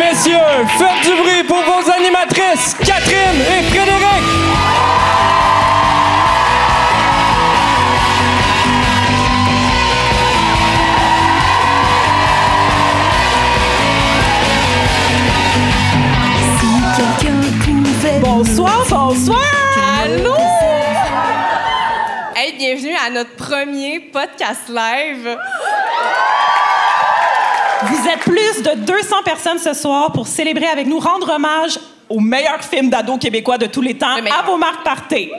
messieurs, faites du bruit pour vos animatrices, Catherine et Frédéric! Bonsoir, bonsoir! Allô? Hey, bienvenue à notre premier podcast live. Vous êtes plus de 200 personnes ce soir pour célébrer avec nous, rendre hommage au meilleur film d'ado québécois de tous les temps, À vos marques, partez!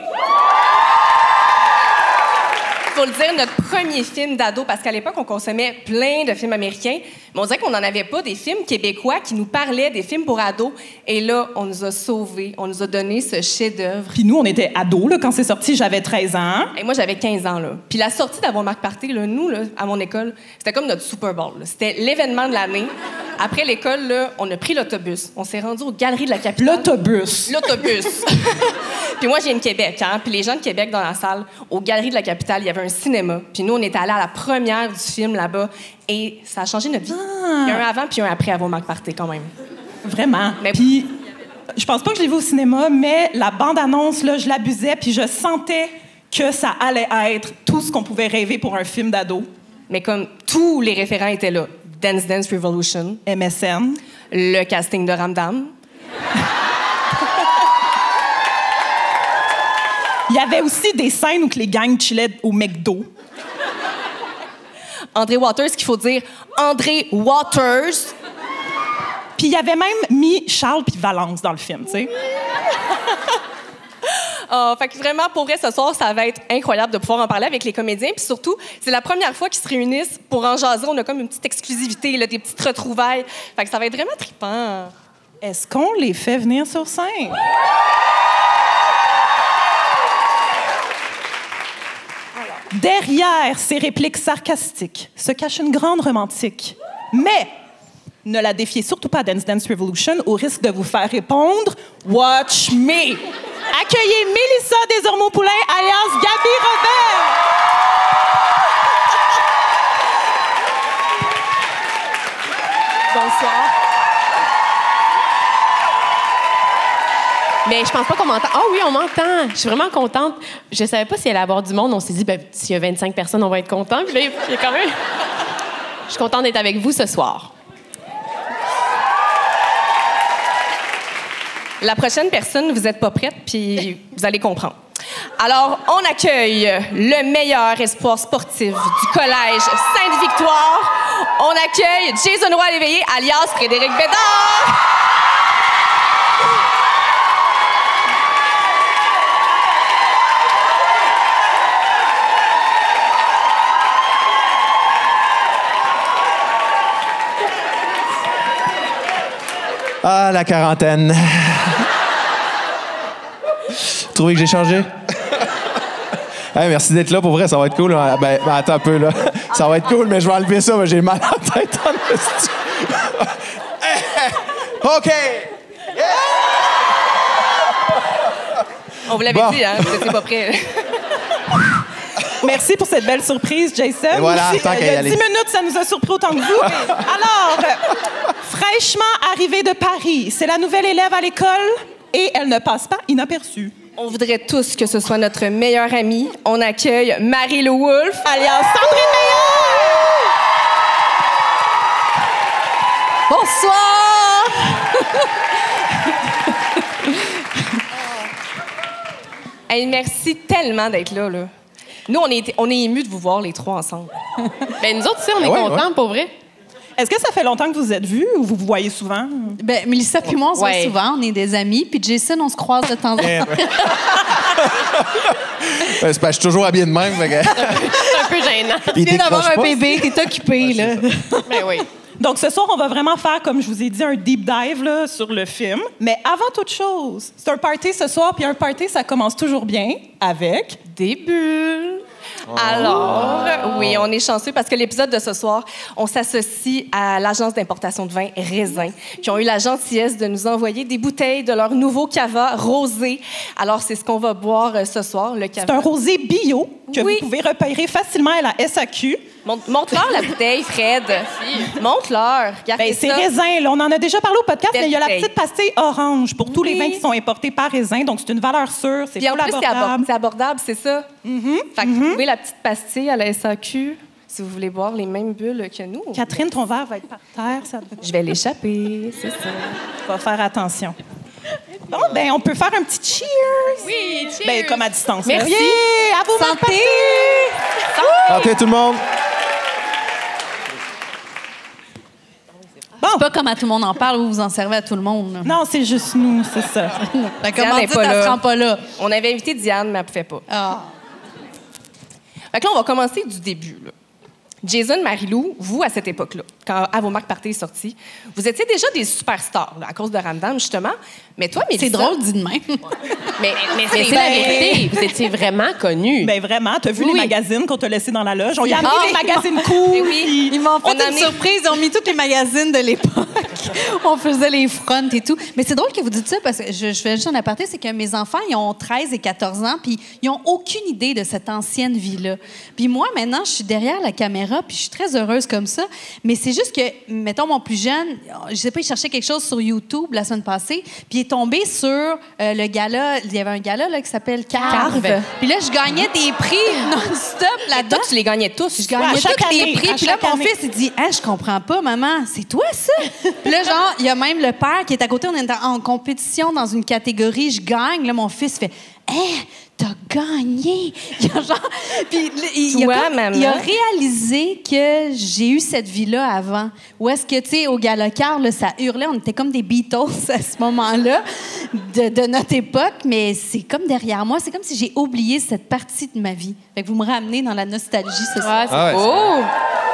Faut le dire, notre premier film d'ado, parce qu'à l'époque, on consommait plein de films américains, mais on dirait qu'on n'en avait pas des films québécois qui nous parlaient des films pour ados. Et là, on nous a sauvés, on nous a donné ce chef-d'œuvre. Puis nous, on était ados, là, quand c'est sorti, j'avais 13 ans. Et moi, j'avais 15 ans, là. Puis la sortie d'Avons Marc Party, là, nous, là, à mon école, c'était comme notre Super Bowl, là. C'était l'événement de l'année. Après l'école, là, on a pris l'autobus. On s'est rendu aux Galeries de la Capitale. L'autobus. Puis moi, je viens de Québec, hein. Puis les gens de Québec, dans la salle, aux Galeries de la Capitale, il y avait un cinéma. Puis nous, on était allés à la première du film là-bas. Et ça a changé notre vie. Il y a un avant puis un après Avons Marc Party, quand même. Vraiment. Puis je pense pas que je l'ai vu au cinéma, mais la bande-annonce, là, je l'abusais, puis je sentais que ça allait être tout ce qu'on pouvait rêver pour un film d'ado. Mais comme tous les référents étaient là. Dance Dance Revolution. MSN. Le casting de Ramdam. Il y avait aussi des scènes où que les gangs chillaient au McDo. André Waters, qu'il faut dire André Waters. Puis il y avait même mis Charles puis Valence dans le film, tu sais. Fait que vraiment, pour vrai, ce soir, ça va être incroyable de pouvoir en parler avec les comédiens. Puis surtout, c'est la première fois qu'ils se réunissent pour en jaser. On a comme une petite exclusivité, là, des petites retrouvailles. Fait que ça va être vraiment trippant. Est-ce qu'on les fait venir sur scène? Derrière ces répliques sarcastiques se cache une grande romantique. Mais ne la défiez surtout pas à Dance Dance Revolution au risque de vous faire répondre « Watch me ». Accueillez Mélissa Desormeaux-Poulain, alias Gaby Robert. Bonsoir. Mais je pense pas qu'on m'entend. Ah oui, on m'entend. Je suis vraiment contente. Je savais pas s'il allait y avoir du monde. On s'est dit, ben, s'il y a 25 personnes, on va être content. Puis là, il y a quand même... Je suis contente d'être avec vous ce soir. La prochaine personne, vous n'êtes pas prête, puis vous allez comprendre. Alors, on accueille le meilleur espoir sportif du collège Sainte-Victoire. On accueille Jason Roy-Léveillé, alias Frédéric Bédard. Ah, la quarantaine. Trouvez que j'ai changé? Hey, merci d'être là, pour vrai, ça va être cool. Ben, attends un peu, là. Ça va être cool, mais je vais enlever ça, j'ai mal à la tête en esti. OK! Yeah! On vous l'avait dit, hein, vous n'étiez pas prêts. Merci pour cette belle surprise, Jason. Et voilà, aussi, il y a 10 minutes, ça nous a surpris autant que vous. Alors, fraîchement arrivée de Paris, c'est la nouvelle élève à l'école et elle ne passe pas inaperçue. On voudrait tous que ce soit notre meilleure amie. On accueille Marie-Lou Wolfe, alias Sandrine Meilleur! Bonsoir! Hey, merci tellement d'être là, là. Nous, on est émus de vous voir les trois ensemble. Ben nous autres, tu sais, on est contents, pour vrai. Est-ce que ça fait longtemps que vous êtes vus ou vous vous voyez souvent? Ben, Mélissa puis moi, on se voit souvent, on est des amis. Puis Jason, on se croise de temps en temps. C'est parce que je suis toujours habillé de même. C'est un peu gênant. Tu viens d'avoir un bébé, t'es occupé, là. Ben oui. Donc, ce soir, on va vraiment faire, comme je vous ai dit, un deep dive là, sur le film. Mais avant toute chose, c'est un party ce soir, puis un party, ça commence toujours bien avec... Des bulles. Alors, oui, on est chanceux parce que l'épisode de ce soir, on s'associe à l'agence d'importation de vin Raisin, qui ont eu la gentillesse de nous envoyer des bouteilles de leur nouveau cava rosé. Alors, c'est ce qu'on va boire ce soir, le cava. C'est un rosé bio que vous pouvez repérer facilement à la SAQ. Montre-leur la bouteille, Fred. Montre-leur. Ben, c'est raisin, là. On en a déjà parlé au podcast, Belle mais il y a la bouteille. petite pastille orange pour tous les Oui. vins qui sont importés par raisin. Donc, c'est une valeur sûre, c'est Puis en full plus, abordable. c'est abordable, c'est ça. Fait que vous trouvez la petite pastille à la SAQ si vous voulez boire les mêmes bulles que nous. Catherine, ton verre va être par terre. Ça devrait- Je vais l'échapper, c'est ça. va faire attention. Bon, ben, on peut faire un petit cheers. Oui, cheers! Ben, comme à distance. là. Merci. Yeah! À vos Santé! Santé, tout le monde. C'est pas comme à tout le monde en parle ou vous en servez à tout le monde. là. Non, c'est juste nous, c'est ça. La Diane commandite, est pas elle là. se rend pas là. On avait invité Diane, mais elle ne pouvait pas. Ah. Fait que là, on va commencer du début. Là. Jason, Marie-Lou, vous, à cette époque-là, quand À vos marques party est sorti, vous étiez déjà des superstars là, à cause de Ramdam, justement. Mais toi, Mélissa... C'est drôle, dit de même. Mais Mais c'est la vérité. Vous étiez vraiment connus. Ben vraiment, t'as vu Oui. les magazines qu'on t'a laissés dans la loge? On y a amené Ah, des magazines cool. Eh oui. Ils m'ont fait On a une amené- surprise. Ils ont mis tous les magazines de l'époque. On faisait les fronts et tout. Mais c'est drôle que vous dites ça parce que je fais juste un aparté, c'est que mes enfants, ils ont 13 et 14 ans, puis ils ont aucune idée de cette ancienne vie-là. Puis moi, maintenant, je suis derrière la caméra, puis je suis très heureuse comme ça. Mais c'est juste que, mettons, mon plus jeune, je sais pas, il cherchait quelque chose sur YouTube la semaine passée, puis il est tombé sur le gala. Il y avait un gala là, qui s'appelle Carve. Puis là, je gagnais des prix non-stop là-dedans. Toi, tu les gagnais tous. Je gagnais à chaque tous les année, prix. à Puis là, chaque mon année. fils, il dit « je comprends pas, maman. C'est toi, ça? » Puis là, genre, il y a même le père qui est à côté. On est en compétition dans une catégorie. Je gagne. Là, mon fils fait « t'as gagné! » Il a genre... Puis il Toi, a comme- maman. il a réalisé que j'ai eu cette vie-là avant. Où est-ce que, tu sais, au Galacar, là, ça hurlait. On était comme des Beatles à ce moment-là de notre époque. Mais c'est comme derrière moi. C'est comme si j'ai oublié cette partie de ma vie. Fait que vous me ramenez dans la nostalgie, ce soir. Ah, c'est Ah ouais, beau.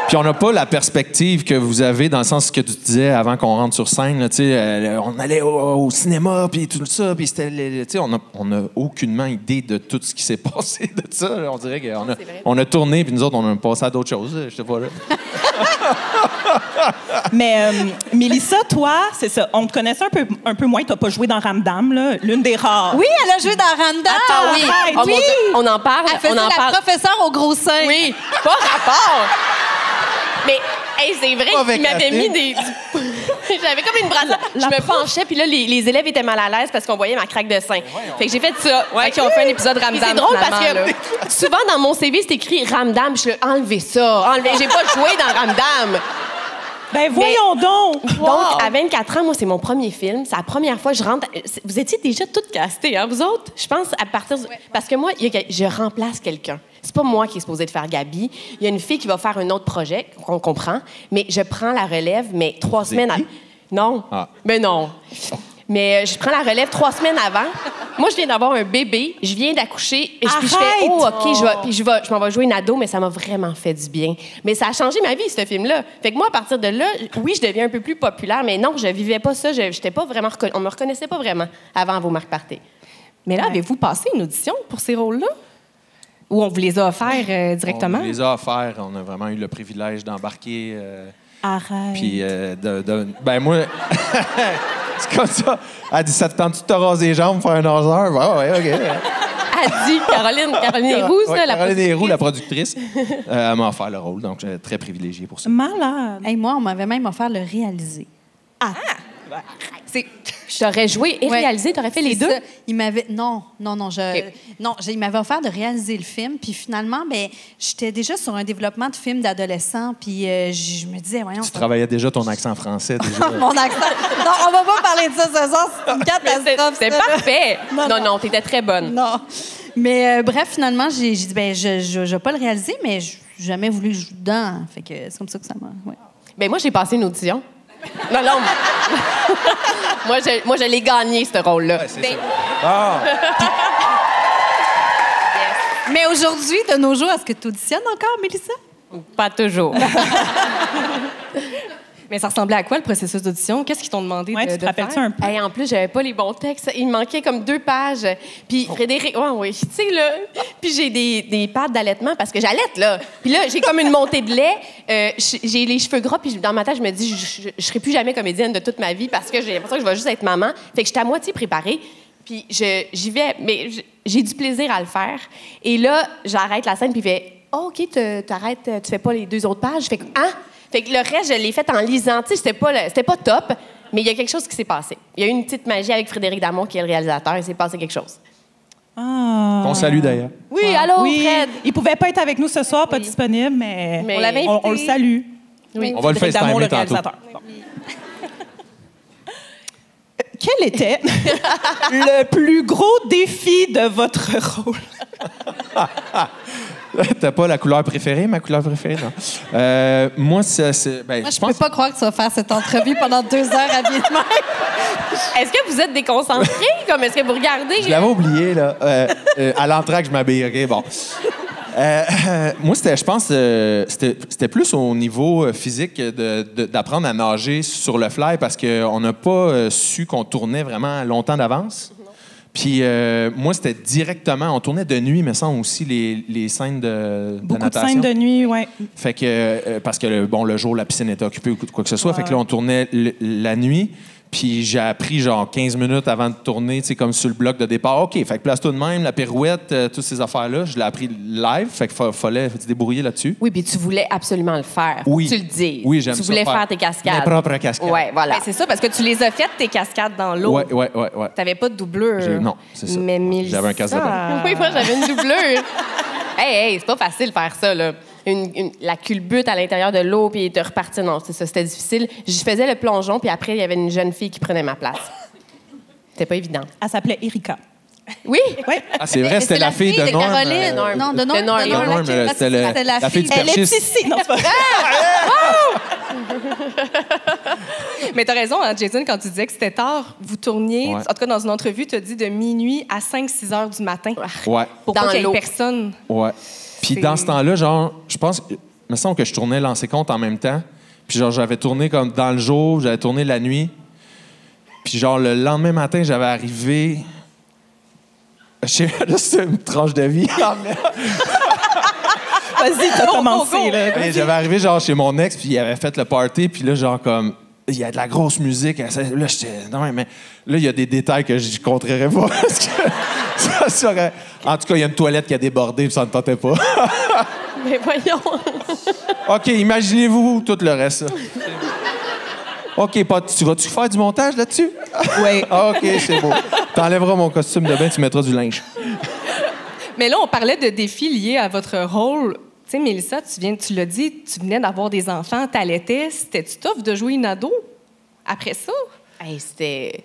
Puis on n'a pas la perspective que vous avez dans le sens que tu disais avant qu'on rentre sur scène. Là, tu sais, on allait au cinéma, puis tout ça, puis c'était... Tu sais, on n'a aucunement idée de tout ce qui s'est passé de ça. Là. On dirait qu'on a tourné, puis nous autres, on a passé à d'autres choses. Je sais pas là. Mais Mélissa, toi, c'est ça. On te connaissait un peu moins. T'as pas joué dans Ramdam, là, l'une des rares. Oui, elle a joué dans Randa. Attends, oui. Oh, mon Dieu, on en parle. Elle faisait on en la parle. professeure au gros sein. Oui, pas rapport. Mais, hey, c'est vrai Pas avec qu'il m'avait la mis fille. J'avais comme une brasse. Je me penchais, puis là, les élèves étaient mal à l'aise parce qu'on voyait ma craque de sein. Fait que j'ai fait ça. Ouais, qui ont fait un épisode Puis Ramdam. c'est drôle parce finalement, là. que souvent dans mon CV, c'est écrit Ramdam. Je suis là, enlevez ça. J'ai pas joué dans Ramdam. Ben voyons donc. Donc, à 24 ans, moi, c'est mon premier film. C'est la première fois que je rentre. Vous étiez déjà toutes castées, hein, vous autres? Je pense à partir. Parce que moi, je remplace quelqu'un. C'est pas moi qui est supposée de faire Gabi. Il y a une fille qui va faire un autre projet, qu'on comprend. Mais je prends la relève, mais 3 semaines avant. Non. Ah. Mais non. Mais je prends la relève 3 semaines avant. Moi, je viens d'avoir un bébé. Je viens d'accoucher. Et puis je fais, Arrête! oh, OK, je m'en vais jouer une ado, mais ça m'a vraiment fait du bien. Mais ça a changé ma vie, ce film-là. Fait que moi, à partir de là, oui, je deviens un peu plus populaire, mais non, je vivais pas ça. J'étais pas vraiment on me reconnaissait pas vraiment avant vos marques party. Mais là, avez-vous passé une audition pour ces rôles-là? Ou on vous les a offerts directement? On les a offerts. On a vraiment eu le privilège d'embarquer. Arrête. Puis, ben moi, c'est comme ça. Elle dit, ça te tente-tu de te raser les jambes, faire un 11 heures? Ouais, OK. A dit Caroline Roux, Ouais, la Caroline Héroux, productrice. la productrice, elle m'a offert le rôle, donc j'étais très privilégié pour ça. Malade. Hey, moi, on m'avait même offert le réaliser. C'est... T'aurais joué et Ouais. réalisé, t'aurais fait les C'est deux? ça. Il m'avait il m'avait offert de réaliser le film, puis finalement, ben, j'étais déjà sur un développement de film d'adolescent, puis je me disais, voyons, Tu travaillais déjà ton accent français, déjà. mon accent. Non, on va pas parler de ça ce soir, c'est une catastrophe. C'est ça, là. parfait. Non, Non, t'étais très bonne. Non. Mais bref, finalement, j'ai dit, ben, je vais pas le réaliser, mais j'ai jamais voulu jouer dedans. Fait que c'est comme ça que ça m'a. Ouais. Ben moi, j'ai passé une audition. Non. moi, je l'ai gagné, ce rôle-là. Ouais, c'est ça. Ah! Mais aujourd'hui, de nos jours, est-ce que tu auditionnes encore, Mélissa? Pas toujours. Mais ça ressemblait à quoi, le processus d'audition? Qu'est-ce qu'ils t'ont demandé Ouais, de tu te faire? rappelles-tu un peu? Hey, en plus, j'avais pas les bons textes. Il me manquait comme 2 pages. Puis Frédéric, oui, tu sais, là. Puis j'ai des pattes d'allaitement parce que j'allaite, là. Puis là, j'ai comme une montée de lait. J'ai les cheveux gras. Puis dans ma tête, je me dis, je serai plus jamais comédienne de toute ma vie parce que j'ai l'impression que je vais juste être maman. Fait que j'étais à moitié préparée. Puis j'y vais, mais j'ai du plaisir à le faire. Et là, j'arrête la scène, puis il fait, oh, OK, t'arrêtes, tu fais pas les 2 autres pages. Je fais « Ah! » Fait que le reste, je l'ai fait en lisant. Tu sais, c'était pas top, mais il y a quelque chose qui s'est passé. Il y a eu une petite magie avec Frédéric Damon, qui est le réalisateur. Il s'est passé quelque chose. Ah. Qu'on salue d'ailleurs. Oui, allô, Oui, Fred? il pouvait pas être avec nous ce soir, pas disponible, mais On l'avait invité. on le salue. Oui. On va le Frédéric Damon, FaceTimer le tantôt. réalisateur. Bon. Quel était le plus gros défi de votre rôle? T'as pas la couleur préférée, ma couleur préférée, non? Moi, ben, Moi, je peux pas croire que tu vas faire cette entrevue pendant 2 heures habillée de même. Est-ce que vous êtes déconcentrés? Comme est-ce que vous regardez? Je l'avais oublié, là. À l'entrée que je m'habille, OK? Bon. Moi, je pense, c'était plus au niveau physique d'apprendre à nager sur le fly parce qu'on n'a pas su qu'on tournait vraiment longtemps d'avance. Puis moi, c'était directement... On tournait de nuit, me semble, aussi, les scènes de Beaucoup de natation. scènes de nuit, oui. Fait que... parce que, le jour, la piscine était occupée ou quoi que ce soit. Fait que là, on tournait la nuit. Puis j'ai appris genre 15 minutes avant de tourner, tu sais, comme sur le bloc de départ. OK, fait que place-toi de même, la pirouette, toutes ces affaires-là, je l'ai appris live. Fait qu'il fallait se débrouiller là-dessus. Oui, puis tu voulais absolument le faire. Oui. Tu le dis. Oui, j'aime ça. Tu voulais faire tes cascades. Mes propres cascades. Oui, voilà. Ben, c'est ça, parce que tu les as faites, tes cascades, dans l'eau. Ouais. T'avais pas de doublure. Non, c'est ça. Mais Mélissa... J'avais un casque de bain. Oui, moi, j'avais une doublure. Hey, c'est pas facile de faire ça, là. La culbute à l'intérieur de l'eau, puis de repartir. Non, c'est ça, c'était difficile. Je faisais le plongeon, puis après, il y avait une jeune fille qui prenait ma place. C'était pas évident. Elle s'appelait Erika. Oui? Oui. Ah, c'est vrai, Mais c'était la fille de Norm. Caroline. Non, de Norm. Norm, c'était la fille du Elle est perchiste. ici. Non, c'est pas vrai. Mais t'as raison, hein, Jason, quand tu disais que c'était tard, vous tourniez, Ouais. en tout cas dans une entrevue, tu as dit de minuit à 5-6 heures du matin. Ouais. Pour Dans pas qu'il y ait l'eau. personne. Ouais. Puis C'est- dans ce temps-là, genre, je pense, il me semble que je tournais Lancer compte en même temps. Puis genre, j'avais tourné comme dans le jour, j'avais tourné la nuit. Puis genre, le lendemain matin, j'avais arrivé... Je sais, là, c'est une tranche de vie. Vas-y, t'as commencé, là. Et j'avais arrivé genre chez mon ex, puis il avait fait le party, puis là, genre comme... Il y a de la grosse musique. Là, j'étais... Non, mais là, il y a des détails que je ne contrerais pas. Parce que ça serait... En tout cas, il y a une toilette qui a débordé, puis ça ne tentait pas. Mais voyons. OK, imaginez-vous tout le reste. Ça. OK, tu vas-tu faire du montage là-dessus? Oui. OK, c'est beau. T'enlèveras mon costume de bain, tu mettras du linge. Mais là, on parlait de défis liés à votre rôle. Tu sais, Mélissa, tu l'as dit, tu venais d'avoir des enfants, t'allaitais. C'était-tu tough de jouer une ado après ça? Hey, c'était...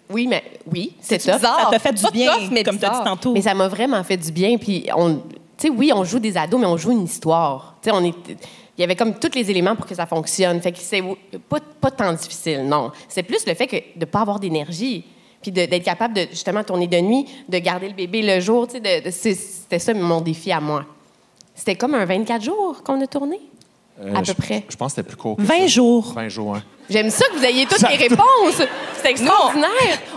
Oui, c'est C'est tough. bizarre. Ça t'a fait du Pas bien, tough, mais comme tu as dit bizarre. tantôt. Mais ça m'a vraiment fait du bien. Puis, tu sais, oui, on joue des ados, mais on joue une histoire. Tu sais, il y avait comme tous les éléments pour que ça fonctionne. Fait que c'est pas tant difficile, non. C'est plus le fait de ne pas avoir d'énergie, puis d'être capable de, justement, tourner de nuit, de garder le bébé le jour. Tu sais, c'était ça mon défi à moi. C'était comme un 24 jours qu'on a tourné, à peu près. Je pense que c'était plus court que 20 ça. jours. 20 jours, hein. J'aime ça que vous ayez toutes les réponses. C'est extraordinaire.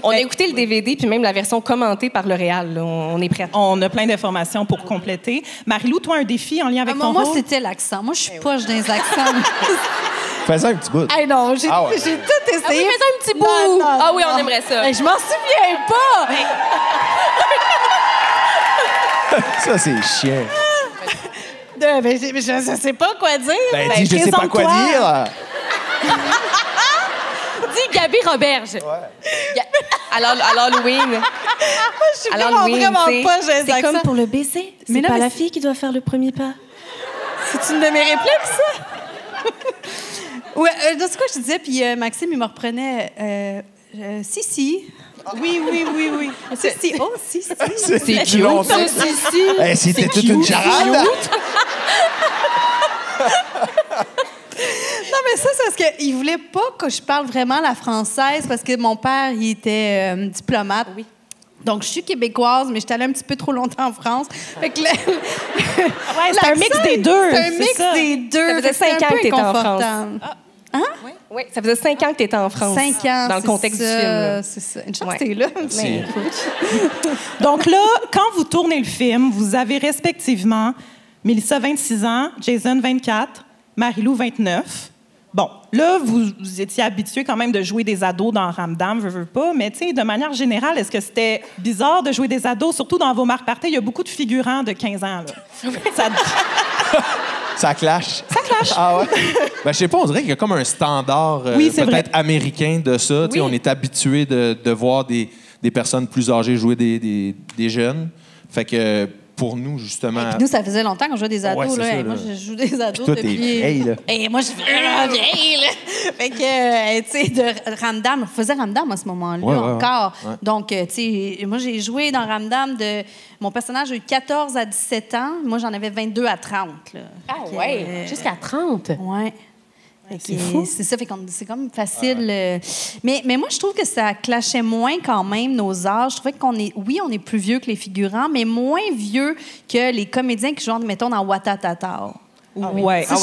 On a écouté le DVD, puis même la version commentée par le Réal. Là. On est prête. On a plein d'informations pour compléter. Marie-Lou, toi, un défi en lien avec ton Moi, rôle? c'était l'accent. Moi, je suis poche dans les accents. Fais-ça un petit bout. Hey, non, j'ai Ah ouais. j'ai tout Ah oui, essayé. fais un petit bout. Non, non, Ah oui, on non. aimerait ça. Hey, je m'en souviens pas. Ça, c'est chiant. Je sais pas quoi dire. Ben, dis, je sais pas quoi présente-toi. dire. Dis Gabi Roberge. Alors, Halloween. Je suis vraiment tu sais, pas dans les c'est comme accents. pour le baiser. Mais C'est non, pas mais la fille qui doit faire le premier pas. C'est une de mes répliques, ça? Ouais, c'est quoi je te disais, puis Maxime, il me reprenait. Si. Oui. Si. Oh, si. C'est cute, longtemps. Hey, c'était toute une charade. Non, mais ça, c'est parce qu'il voulait pas que je parle vraiment la française, parce que mon père, il était diplomate. Oui. Donc, je suis québécoise, mais j'étais allée un petit peu trop longtemps en France. Fait que c'est un mix des deux. C'est un c'est mix ça. des deux. Ça faisait Fait que c'est 5 un ans peu que t'étais en France. inconfortable. Oui, ça faisait 5 ans que tu étais en France. 5 ans. Dans le c'est contexte ça, du film. là. C'est ça. Une chance Ouais. que t'es là. C'est- Donc là, quand vous tournez le film, vous avez respectivement Mélissa, 26 ans, Jason, 24, Marie-Lou, 29. Bon, là, vous étiez habitués quand même de jouer des ados dans Ramdam, veux pas, mais tu sais, de manière générale, est-ce que c'était bizarre de jouer des ados, surtout dans vos marques parties? Il y a beaucoup de figurants de 15 ans, là. Ça- Ça clash. Ça clash. Ah ouais? Ben, je sais pas, on dirait qu'il y a comme un standard Oui, c'est peut-être américain de ça. Tu sais, on est habitué de voir des personnes plus âgées jouer des jeunes. Fait que pour nous, justement... Puis nous, ça faisait longtemps qu'on jouait des ados. Ouais, c'est là. ça, Hey, là. moi, je joue des ados toi, depuis... t'es vieille, là. Et moi, je suis vraiment vieille, là. Fait que, tu sais, de Ramdam, je faisais Ramdam à ce moment-là Ouais, encore. ouais. Donc, tu sais, moi, j'ai joué dans Ramdam de... Mon personnage a eu 14 à 17 ans. Moi, j'en avais 22 à 30, là. Ah ouais, jusqu'à 30. Ouais. C'est ça, fait qu'on c'est comme facile. Mais moi, je trouve que ça clashait moins quand même nos âges. Je trouvais qu'on est, oui, on est plus vieux que les figurants, mais moins vieux que les comédiens qui jouent, mettons, dans Watatata. Ouais. Ça,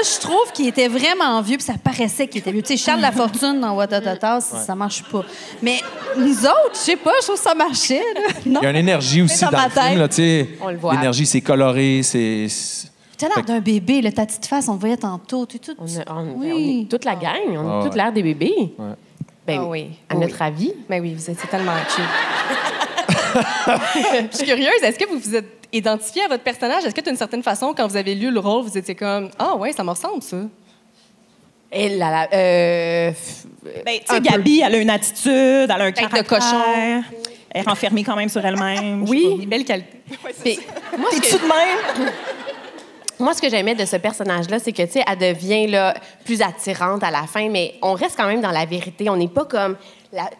je trouve qu'il était vraiment vieux, puis ça paraissait qu'il était vieux. Tu sais, Charles Lafortune dans Watatata, ça marche pas. Mais nous autres, je sais pas, je trouve que ça marchait. Là. Non? Il y a une énergie aussi dans dans ma le film. tête. Là, tu sais. On le voit. L'énergie, c'est coloré, c'est... Tu as l'air d'un bébé, là, ta petite face, on le voyait tantôt. Tu es toute... On Oui. est toute la gang, on Ah a toute ouais. l'air des bébés. Ouais. Ben, Ah oui. à notre avis. Ben oui, vous étiez tellement cute. Je suis curieuse, est-ce que vous vous êtes identifié à votre personnage? Est-ce que d'une certaine façon, quand vous avez lu le rôle, vous étiez comme « Ah ouais, ça me ressemble, ça. » Et là, Ben, tu sais, Gabi, elle a une attitude, elle a un Tête de caractère. cochon. Elle est renfermée quand même sur elle-même. Oui, belle qualité. mais moi, ce que- T'es-tu de même? Moi, ce que j'aimais de ce personnage-là, c'est que, tu sais, elle devient là, plus attirante à la fin, mais on reste quand même dans la vérité. On n'est pas comme,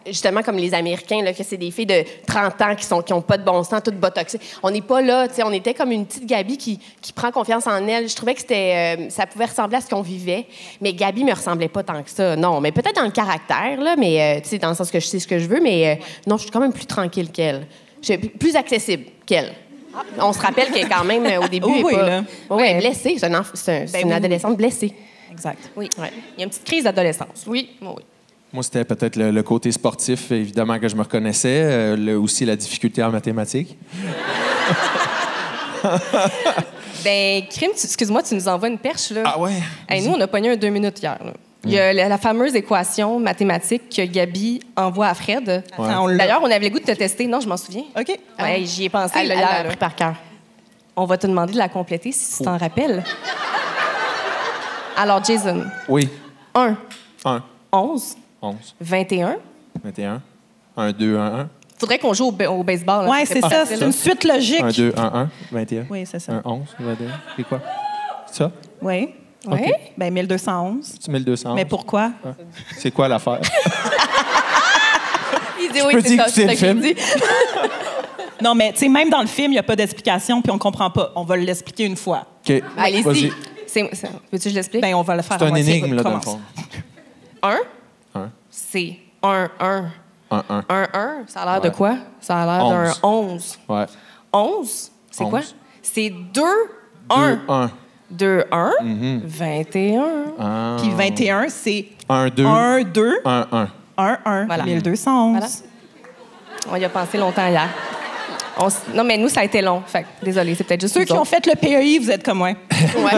justement, comme les Américains, là, que c'est des filles de 30 ans qui ont pas de bon sens, toutes botoxées. On n'est pas là, tu sais, on était comme une petite Gabi qui prend confiance en elle. Je trouvais que c'était, ça pouvait ressembler à ce qu'on vivait, mais Gabi me ressemblait pas tant que ça. Non, mais peut-être dans le caractère, là, mais, tu sais, dans le sens que je sais ce que je veux, mais non, je suis quand même plus tranquille qu'elle. Je suis plus accessible qu'elle. On se rappelle qu'elle, quand même, au début, Oui, elle est là. pas... Oui, elle est blessée. C'est une adolescente blessée. Exact. Oui. Il y a une petite crise d'adolescence. Oui. Oui. Moi, c'était peut-être le côté sportif, évidemment, que je me reconnaissais. Aussi, la difficulté en mathématiques. Ben, Crime, excuse-moi, tu nous envoies une perche, là. Ah ouais? Hey, nous, on a pogné un 2 minutes hier, là. Il y a la fameuse équation mathématique que Gabi envoie à Fred. D'ailleurs, on avait le goût de te tester. Non, je m'en souviens. OK. Ouais, j'y ai pensé Elle hier, l'a là. appris par cœur. On va te demander de la compléter si tu t'en rappelles. Alors, Jason, Oui. 1, 1, 11, 11, 21. 21, 1, 2, 1, 1. Faudrait qu'on joue au baseball. Là. Ouais, Ça c'est serait ça. pas facile, C'est une suite logique. 1, 2, 1, 1, 21. Oui, c'est ça. 1, 11, 22. C'est quoi? C'est ça? Oui. Ouais. OK. Ben, 1211. Tu mets le 200. Mais pourquoi? C'est quoi l'affaire? Il dit Je oui, peux c'est dire ça. que c'est le ça qu'il film. dit. Non, mais tu sais, même dans le film, il n'y a pas d'explication, puis on comprend pas. On va l'expliquer une fois. OK. Allez-y. Vas-y. Veux-tu que je l'explique? Ben, on va le faire C'est à un moitié. énigme, là, dans le Commence. fond. 1, 1, c'est 1, 1. 1, 1. 1, 1, ça a l'air de Ouais. quoi? Ça a l'air d'un 11. Ouais. 11, c'est 11. quoi? C'est 2, 1. 2, 1. 2, 1, 21. Ah. Puis 21, c'est 1, 2, 1, 2, 1, 1. 1, 1. Voilà. 1211. Voilà. On y a pensé longtemps hier. Non, mais nous, ça a été long. Fait que, désolé, c'est peut-être juste Ceux nous qui ont autres. fait le PEI, vous êtes comme moi. Ouais.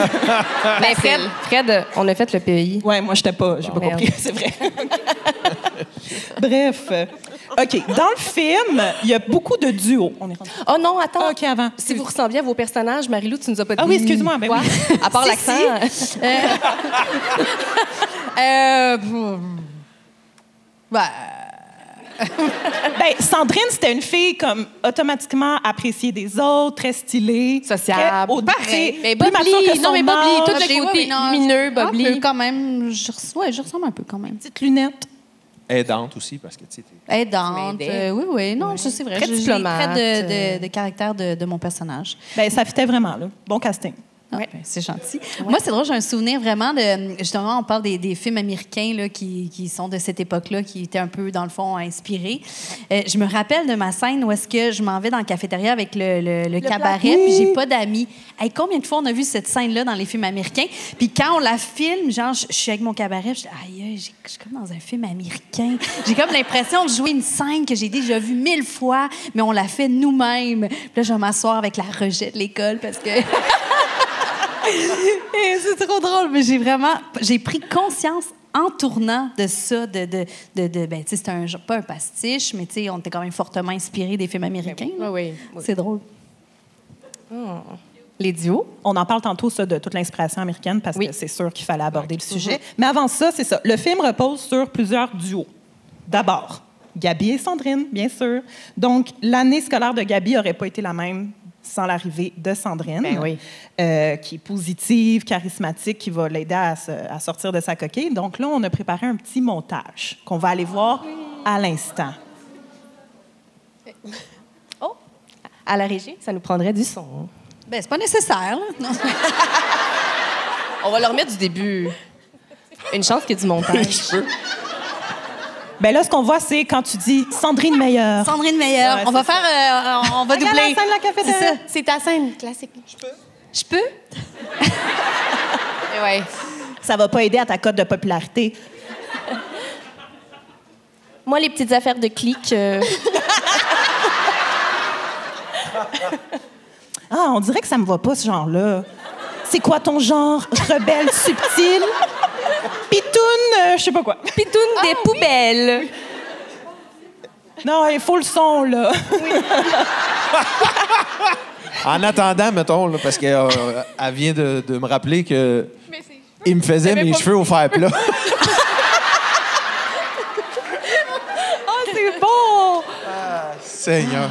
Mais Fred, on a fait le PEI. Ouais, moi, j'étais pas. J'ai pas Merde. compris, c'est vrai. Bref. OK. Dans le film, il y a beaucoup de duos. On est rendu... Oh non, attends. Ah, OK, avant. Si vous ressembliez à vos personnages, Marie-Lou, tu nous as pas dit. Ah oui, excuse-moi. Ben Quoi? oui. À part Si, l'accent. Ben, Sandrine, c'était une fille comme automatiquement appréciée des autres, très stylée. Sociable. Très Pareil. Mais plus Bobli, mature que son non, mais Bobli, âge. tout le côté lumineux, Un Bobli. peu quand même. Je ressemble un peu quand même. Petites lunettes. Aidante aussi, parce que, tu sais, Aidante. Tu m'aidais. Oui, oui. Non, ça, c'est vrai. Très J'ai diplomate. trait de caractère de mon personnage. Ben, ça fitait vraiment, là. Bon casting. Ah, ben, c'est gentil. Moi, c'est drôle, j'ai un souvenir vraiment de... Justement, on parle des films américains là, qui sont de cette époque-là, qui étaient un peu, dans le fond, inspirés. Je me rappelle de ma scène où est-ce que je m'en vais dans le cafétéria avec le cabaret, puis j'ai pas d'amis. Hey, combien de fois on a vu cette scène-là dans les films américains? Puis quand on la filme, genre, je suis avec mon cabaret, je dis, aïe, je suis comme dans un film américain. J'ai comme l'impression de jouer une scène que j'ai déjà vue 1000 fois, mais on l'a fait nous-mêmes. Puis là, je vais m'asseoir avec la rejet de l'école parce que... Et c'est trop drôle, mais j'ai pris conscience en tournant de ça, ben, tu sais, c'était pas un pastiche, mais tu sais, on était quand même fortement inspiré des films américains. là. Oui. C'est drôle. Les duos. On en parle tantôt, ça, de toute l'inspiration américaine, parce que c'est sûr qu'il fallait aborder le sujet. Mais avant ça, c'est ça. Le film repose sur plusieurs duos. D'abord, Gabi et Sandrine, bien sûr. Donc, l'année scolaire de Gabi n'aurait pas été la même sans l'arrivée de Sandrine, qui est positive, charismatique, qui va l'aider à sortir de sa coquille. Donc là, on a préparé un petit montage qu'on va aller voir à l'instant. Oh! À la régie, ça nous prendrait du son. Ben, c'est pas nécessaire, là. Non. On va leur mettre du début. Une chance qu'il y ait du montage. Ben là, ce qu'on voit, c'est quand tu dis Sandrine Meilleur. Sandrine Meilleur. Ouais, on va faire... on va doubler. Regarde la scène de la cafétéria. C'est ça. C'est ta scène classique. Je peux? Ouais. Ça va pas aider à ta cote de popularité. Moi, les petites affaires de clics... Ah, on dirait que ça me va pas, ce genre-là. C'est quoi ton genre? Rebelle subtil? Pitoune, je sais pas quoi. Pitoune des poubelles. Non, il faut le son, là. En attendant, mettons, là, parce qu'elle vient de me rappeler que il me faisait mes cheveux au fer plat. Oh, c'est beau! Seigneur.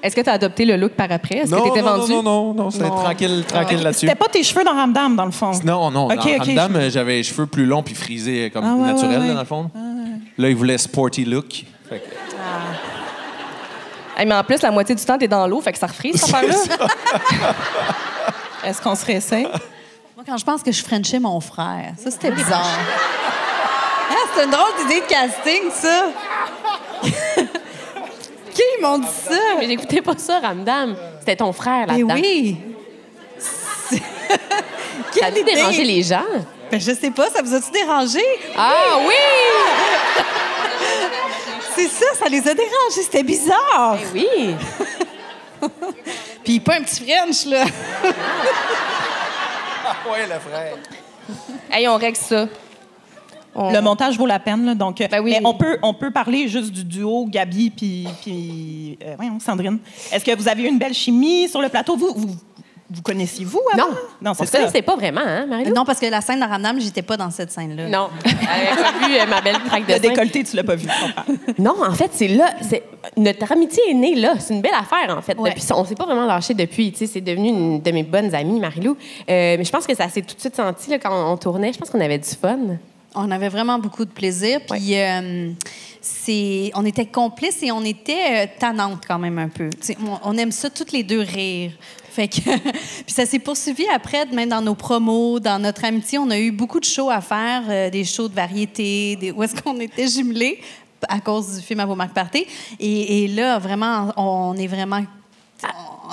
Est-ce que tu as adopté le look par après? Est-ce que tu étais vendu? Non, c'était tranquille là-dessus. C'était pas tes cheveux dans Ramdam, dans le fond? Non. Ok, Dans ok, Ramdam, j'avais les cheveux plus longs puis frisés comme naturels, là, dans le fond. Là, il voulait sporty look. Fait que... Hey, mais en plus, la moitié du temps, t'es dans l'eau, fait que ça refrise, cette affaire-là. Est-ce qu'on se réessaye? Moi, quand je pense que je frenchais mon frère, ça, c'était bizarre. Ah, c'est une drôle d'idée de casting, ça. Qui m'ont dit ça? Mais j'écoutais pas ça, Ramdam. C'était ton frère Mais là-dedans. oui. Ça a dû déranger les gens. Ben, je sais pas, ça vous a-tu dérangé? Ah oui! C'est ça les a dérangés, c'était bizarre. Ben oui! Puis pas un petit French, là. Ouais, le frère. Hey, on règle ça. Le montage vaut la peine, là, donc... Ben oui. Mais on peut parler juste du duo Gabi puis voyons, Sandrine. Est-ce que vous avez eu une belle chimie sur le plateau? Vous connaissiez-vous avant? Non, c'est On ça. se connaissait pas vraiment, hein, Marie-Lou? Non, parce que la scène de Ramdam, j'étais pas dans cette scène-là. Non. Elle avait pas vu ma belle traque de Le sein. décolleté, tu l'as pas vu, je comprends. Non, en fait, c'est là. Notre amitié est née là. C'est une belle affaire, en fait. Ouais. Depuis, on s'est pas vraiment lâché depuis. Tu sais, c'est devenu une de mes bonnes amies, Marie-Lou. Mais je pense que ça s'est tout de suite senti là, quand on tournait. Je pense qu'on avait du fun. On avait vraiment beaucoup de plaisir. Puis on était complices et on était tannantes quand même un peu. T'sais, on aime ça toutes les deux rire. Fait que puis ça s'est poursuivi après, même dans nos promos, dans notre amitié. On a eu beaucoup de shows à faire, des shows de variété, où est-ce qu'on était jumelés à cause du film À vos marques partez. Et là, vraiment, on est vraiment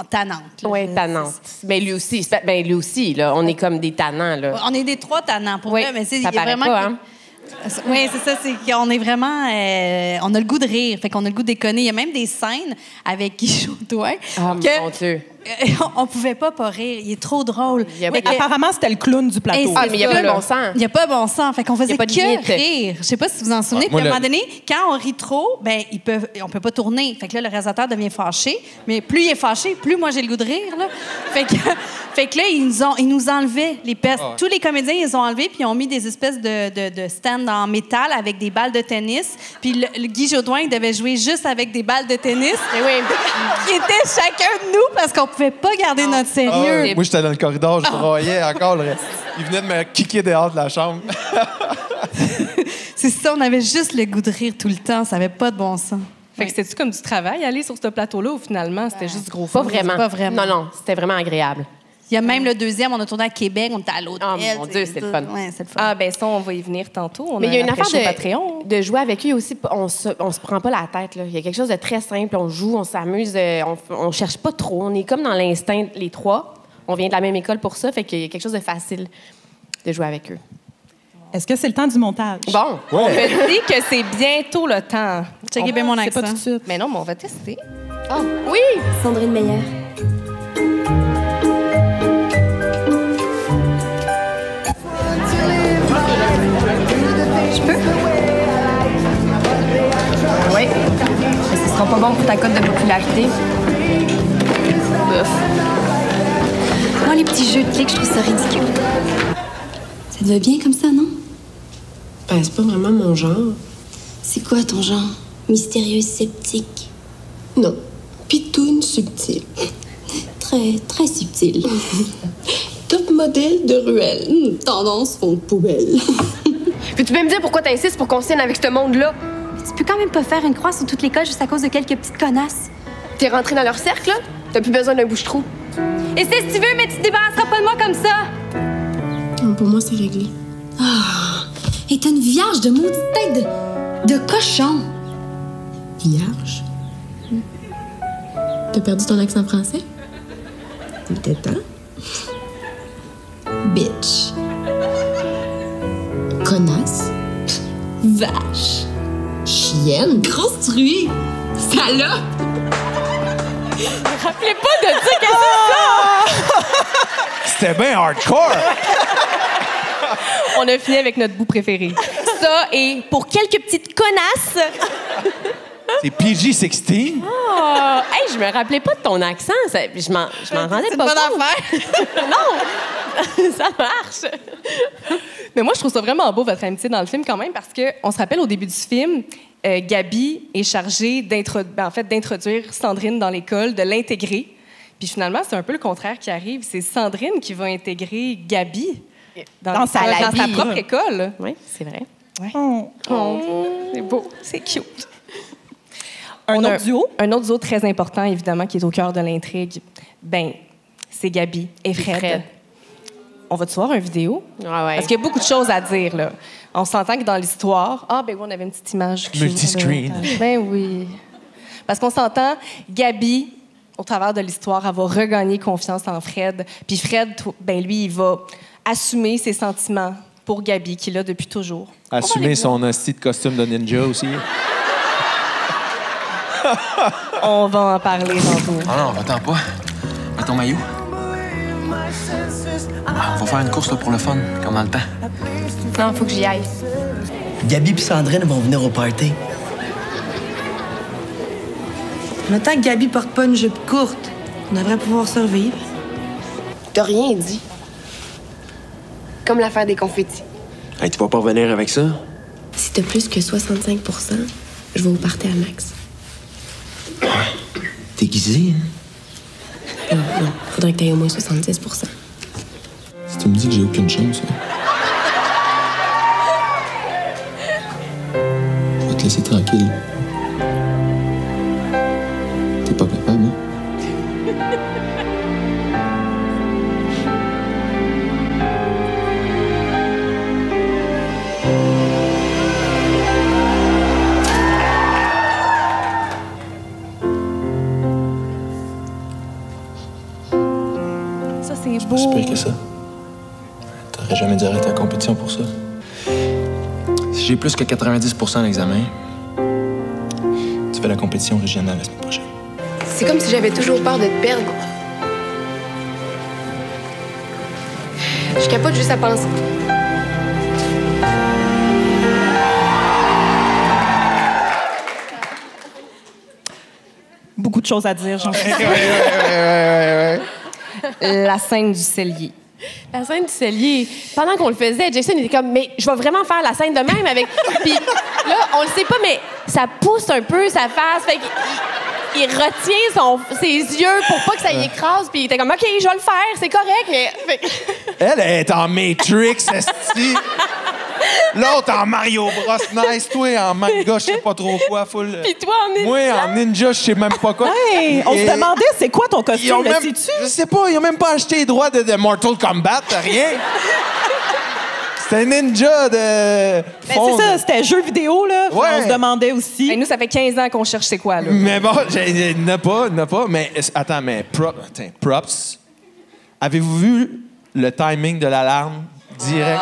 tannante. Oui, tannante. Ben lui aussi, là, on est comme des tannants, là. On est des trois tannants, pour Oui, vrai, mais ça il y a paraît vraiment... pas, hein? Oui, c'est ça, c'est qu'on est vraiment... on a le goût de rire, fait qu'on a le goût de déconner. Il y a même des scènes avec Guy Jodoin Oh, que mon Dieu. on pouvait pas rire. Il est trop drôle. Mais apparemment, c'était le clown du plateau. Ah, mais il y a pas de bon sens. Il n'y a pas bon sens. Fait qu'on faisait pas de que limite. rire. Je sais pas si vous en souvenez. Ouais, Puis à un moi, moment donné, quand on rit trop, ben on peut pas tourner. Fait que là, le réalisateur devient fâché. Mais plus il est fâché, plus moi j'ai le goût de rire. Là. Fait que là, ils nous enlevaient les pestes. Tous les comédiens, ils ont enlevé puis ils ont mis des espèces de stands en métal avec des balles de tennis. Puis le Guy Jodoin devait jouer juste avec des balles de tennis. Mais oui. Qui étaient chacun de nous parce qu'on pouvait pas garder notre sérieux. Moi, j'étais dans le corridor, je broyais encore. Il venait de me kicker dehors de la chambre. C'est ça, on avait juste le goût de rire tout le temps. Ça avait pas de bon sens. Fait que c'était-tu comme du travail, aller sur ce plateau-là, ou finalement, c'était juste du gros Pas fun? vraiment. Pas vraiment. Non, c'était vraiment agréable. Il y a même le deuxième, on a tourné à Québec, on était à l'hôtel. Oh, mon Dieu, c'est le fun. Ouais, c'est le fun. Ah, ben ça, on va y venir tantôt. Mais il y a une affaire de Patreon. de jouer avec eux aussi. On se prend pas la tête. Là. Il y a quelque chose de très simple. On joue, on s'amuse, on cherche pas trop. On est comme dans l'instinct, les trois. On vient de la même école pour ça, fait qu'il y a quelque chose de facile de jouer avec eux. Est-ce que c'est le temps du montage? Bon. On me dit que c'est bientôt le temps. Checkez bien mon C'est accent. pas tout de suite. Mais non, mais on va tester. Ah, oui! Sandrine Meilleur. Oui. Mais ce sera pas bon pour ta cote de popularité. Bof. Moi, les petits jeux de clics, je trouve ça ridicule. Ça te va bien comme ça, non? Ben, c'est pas vraiment mon genre. C'est quoi ton genre? Mystérieuse sceptique? Non. Pitoune subtile. Très, très subtil. Top modèle de ruelle. Tendance fond de poubelle. Peux-tu même me dire pourquoi t'insistes pour qu'on sienne avec ce monde-là? Tu peux quand même pas faire une croix sur toute l'école juste à cause de quelques petites connasses. T'es rentré dans leur cercle, là? T'as plus besoin d'un bouche-trou. Et c'est si tu veux, mais tu te débarrasseras pas de moi comme ça! Pour moi, c'est réglé. Ah! Et t'as une vierge de maudite tête de cochon! Vierge? T'as perdu ton accent français? Il était temps. Bitch. Connasse. Vache. Chienne. Grosse truie. Salope. Rappelez pas de dire que c'est ça! C'était bien hardcore! On a fini avec notre bout préféré. Ça, et pour quelques petites connasses... C'est PG-16? Oh! Hey, je me rappelais pas de ton accent. Je m'en rendais pas compte. C'est une bonne affaire. Non! Ça marche. Mais moi, je trouve ça vraiment beau, votre amitié dans le film, quand même, parce qu'on se rappelle, au début du film, Gabi est chargée d'introduire Sandrine dans l'école, de l'intégrer. Puis finalement, c'est un peu le contraire qui arrive. C'est Sandrine qui va intégrer Gabi dans sa propre école. Oui, c'est vrai. Ouais. C'est beau. C'est cute. Un autre duo? Un autre duo très important, évidemment, qui est au cœur de l'intrigue. Ben, c'est Gabi et Fred. On va-tu voir une vidéo? Ouais. Parce qu'il y a beaucoup de choses à dire, là. On s'entend que dans l'histoire... Ah, ben oui, on avait une petite image. Multiscreen. Ben oui. Parce qu'on s'entend, Gabi, au travers de l'histoire, elle va regagner confiance en Fred. Puis Fred, ben lui, il va assumer ses sentiments pour Gabi, qu'il a depuis toujours. Assumer son hostie de costume de ninja aussi. On va en parler tantôt. Ah non, va-t'en pas. Mets ton maillot. On va faire une course là, pour le fun, comme dans le temps. Non, faut que j'y aille. Gabi et Sandrine vont venir au party. Le temps que Gabi porte pas une jupe courte, on devrait pouvoir survivre. T'as rien dit. Comme l'affaire des confettis. Hey, tu vas pas revenir avec ça? Si t'as plus que 65 %, je vais au party à max. T'es guisé, hein? Non, faudrait que t'aies au moins 70 %. Si tu me dis que j'ai aucune chance, je vais te laisser tranquille. T'es pas capable, hein? Ça, c'est C'est pas si beau. pire que ça. T'aurais jamais dû arrêter la compétition pour ça. Si j'ai plus que 90 % à l'examen, tu fais la compétition régionale la semaine prochaine. C'est comme si j'avais toujours peur de te perdre. Je capote juste à penser. Beaucoup de choses à dire, j'en suis sûre. La scène du cellier. La scène du cellier. Pendant qu'on le faisait, Jason était comme, mais je vais vraiment faire la scène de même avec. Puis là, on le sait pas, mais ça pousse un peu sa face. Fait qu'il retient ses yeux pour pas que ça y écrase. Puis il était comme, OK, je vais le faire, c'est correct, mais. Fait Elle est en Matrix, esti. L'autre en Mario Bros. Nice. Toi, en manga, je sais pas trop quoi. Full... Puis toi, en ninja. Moi, en ninja, je sais même pas quoi. Hey, on se demandait, c'est quoi ton Ils costume? ont Le même... sais-tu? Je sais pas, ils ont même pas acheté les droits de Mortal Kombat, rien. C'était un ninja de... Ben, c'est ça, c'était jeu vidéo, là. Ouais. On se demandait aussi. Et nous, ça fait 15 ans qu'on cherche c'est quoi, là. Mais bon, il n'a pas. Mais attends, mais props. Avez-vous vu le timing de l'alarme direct?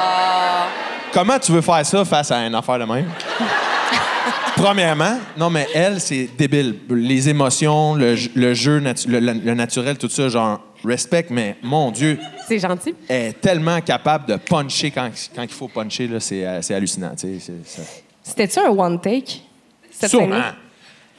Comment tu veux faire ça face à une affaire de même? Premièrement, non, mais elle, c'est débile. Les émotions, le jeu, le naturel, tout ça, genre, respect, mais mon Dieu, c'est gentil. elle est tellement capable de puncher quand il faut puncher, là, c'est hallucinant. Tu sais, C'était-tu un one take? Cette Sûrement. scène-là?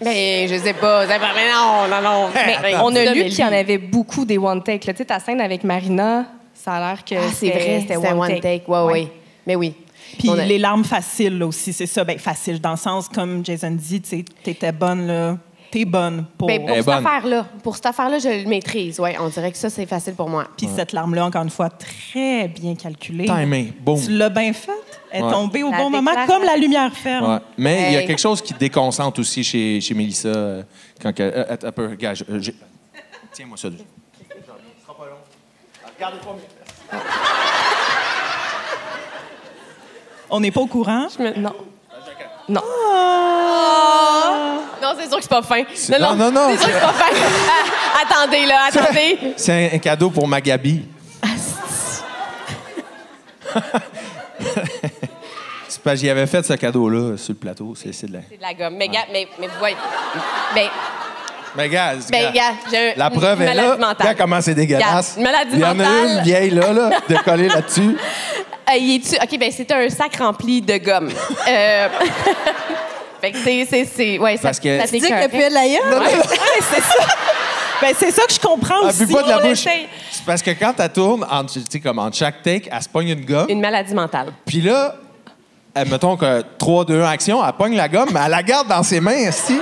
Ben, je sais pas. Mais non. Mais on a lu qu'il y en avait beaucoup des one take. Tu sais, ta scène avec Marina, ça a l'air que c'est vrai, c'était one take. Oui. Mais oui. Puis les larmes faciles, là, aussi, c'est ça. Ben, facile, dans le sens, comme Jason dit, tu sais, t'étais bonne, là. T'es bonne pour... Ben, pour cette affaire-là, je le maîtrise. Oui, on dirait que ça, c'est facile pour moi. Puis cette larme-là, encore une fois, très bien calculée. Timing, boum. Tu l'as bien faite. Elle est tombée au bon moment, déclaration. comme la lumière ferme. Ouais. Mais il y a quelque chose qui déconcentre aussi chez Mélissa. Quand que, un peu, gars, tiens-moi ça. Regarde-toi. On n'est pas au courant? Non. Non. Non, c'est sûr que c'est pas fin. Non. C'est sûr que c'est pas fin. Attendez. C'est un cadeau pour ma Gabi. C'est parce que j'y avais fait ce cadeau-là sur le plateau. C'est de la... C'est de la gomme. Mais, gars, mais vous voyez... Mais gars, j'ai la preuve est là. Regarde comment c'est dégueulasse. Une maladie Il y en a mentale. une vieille là, de coller là-dessus. OK, ben c'était un sac rempli de gomme. Fait que c'est... Ouais, parce que... Tu dis qu'il n'y a plus de la gueule? Ouais, c'est ça. Ben, c'est ça que je comprends aussi. Puis pas de la bouche. C'est parce que quand elle tourne, comme entre chaque take, elle se pogne une gomme. Une maladie mentale. Puis là, mettons que 3, 2, 1, action, elle pogne la gomme, mais elle la garde dans ses mains, esti.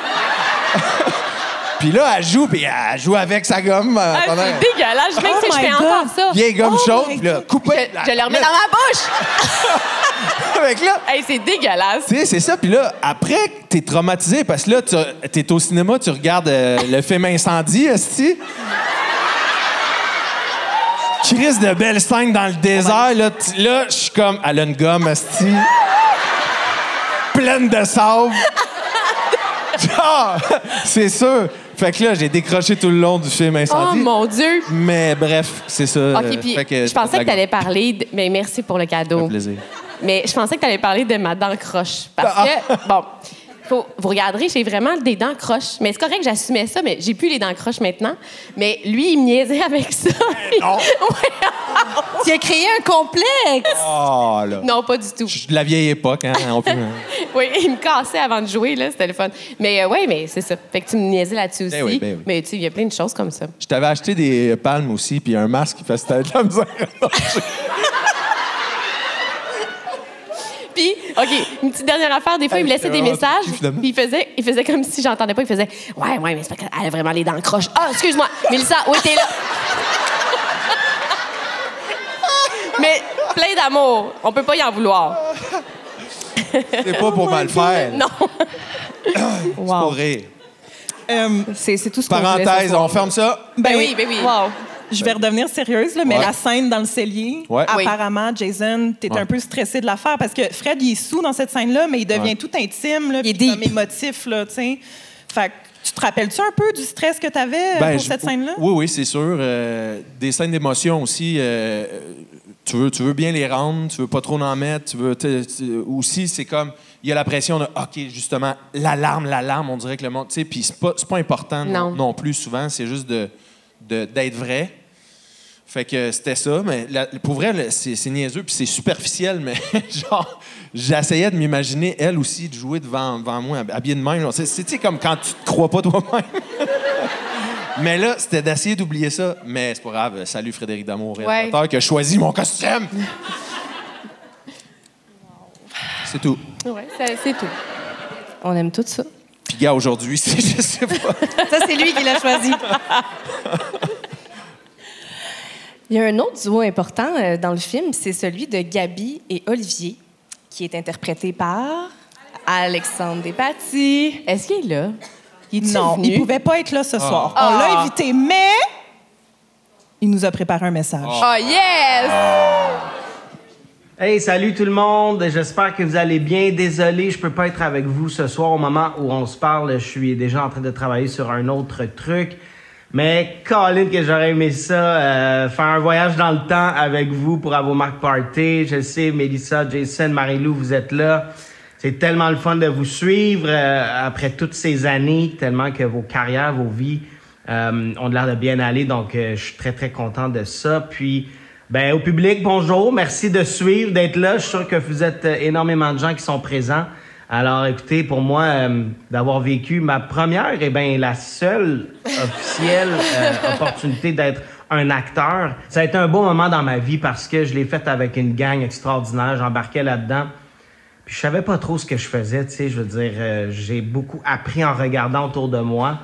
Puis là, elle joue avec sa gomme. C'est dégueulasse. Je sais que je fais encore ça. Vieille gomme chaude, puis là, coupée. Je le remets dans ma bouche. Avec là. Hey, c'est dégueulasse. Tu sais, c'est ça. Puis là, après, t'es traumatisé parce que là, t'es au cinéma, tu regardes le film Incendie, esti. Crise de belle scène dans le désert. Là, je suis comme, elle a une gomme, esti. Pleine de sable. Ah, c'est sûr. Fait que là, j'ai décroché tout le long du film Incendie. Oh, mon Dieu! Mais bref, c'est ça. OK, puis je pensais que t'allais parler... Mais merci pour le cadeau. Ça fait plaisir. Mais je pensais que t'allais parler de ma dent croche. Parce que, bon, vous regarderez, j'ai vraiment des dents croches. Mais c'est correct, j'assumais ça, mais j'ai plus les dents croches maintenant. Mais lui, il me niaisait avec ça. Non! Tu as créé un complexe! Oh, là. Non, pas du tout. Je suis de la vieille époque, hein. Oui, il me cassait avant de jouer, là. C'était le fun. Mais oui, mais c'est ça. Fait que tu me niaisais là-dessus aussi. Ben oui. Mais tu sais, il y a plein de choses comme ça. Je t'avais acheté des palmes aussi, puis un masque, parce que t'avais de la misère. Puis, OK, une petite dernière affaire. Des fois, il me laissait des messages, puis il faisait comme si j'entendais pas. Il faisait « Ouais, mais c'est parce qu'elle a vraiment les dents croches. Ah, excuse-moi, Mélissa, oui, t'es là. » Mais plein d'amour. On peut pas y en vouloir. C'est pas pour mal faire. Non. C'est pour rire. C'est tout ce qu'on voulait ce Parenthèse, soir. on ferme ça. Ben oui. Wow. Je vais redevenir sérieuse, là, mais la scène dans le cellier, apparemment, Jason, t'es un peu stressé de la faire parce que Fred, il est sous dans cette scène-là, mais il devient tout intime, là, il est comme émotif, là, tu sais. Fait que tu te rappelles-tu un peu du stress que t'avais pour cette scène-là? Oui, c'est sûr. Des scènes d'émotion aussi, tu veux bien les rendre, tu veux pas trop en mettre, aussi, c'est comme, il y a la pression de, OK, justement, l'alarme, on dirait que le monde, tu sais, puis c'est pas important non plus souvent, c'est juste d'être vrai. Fait que c'était ça, mais pour vrai, c'est niaiseux, puis c'est superficiel, mais genre, j'essayais de m'imaginer, elle aussi, de jouer devant moi, habillée de même. C'est comme quand tu te crois pas toi-même. Mais là, c'était d'essayer d'oublier ça. Mais c'est pas grave. Salut Frédéric Damour, réalisateur, qui a choisi mon costume. C'est tout. Ouais, c'est tout. On aime tout ça. Puis gars, aujourd'hui, je sais pas. Ça, c'est lui qui l'a choisi. Il y a un autre duo important dans le film, c'est celui de Gabi et Olivier, qui est interprété par Alexandre Despatie. Est-ce qu'il est là? Non, il pouvait pas être là ce soir. On l'a invité, mais il nous a préparé un message. Oh yes! Hey, salut tout le monde. J'espère que vous allez bien. Désolé, je peux pas être avec vous ce soir au moment où on se parle. Je suis déjà en train de travailler sur un autre truc. Mais Colin, que j'aurais aimé ça, faire un voyage dans le temps avec vous pour avoir Marc Party. Je sais, Mélissa, Jason, Marie-Lou, vous êtes là. C'est tellement le fun de vous suivre après toutes ces années, tellement que vos carrières, vos vies ont l'air de bien aller. Donc, je suis très, très content de ça. Puis, ben au public, bonjour. Merci de suivre, d'être là. Je suis sûr que vous êtes énormément de gens qui sont présents. Alors, écoutez, pour moi, d'avoir vécu ma première et bien la seule officielle opportunité d'être un acteur, ça a été un beau moment dans ma vie parce que je l'ai fait avec une gang extraordinaire. J'embarquais là-dedans. Puis je savais pas trop ce que je faisais, tu sais. Je veux dire, j'ai beaucoup appris en regardant autour de moi.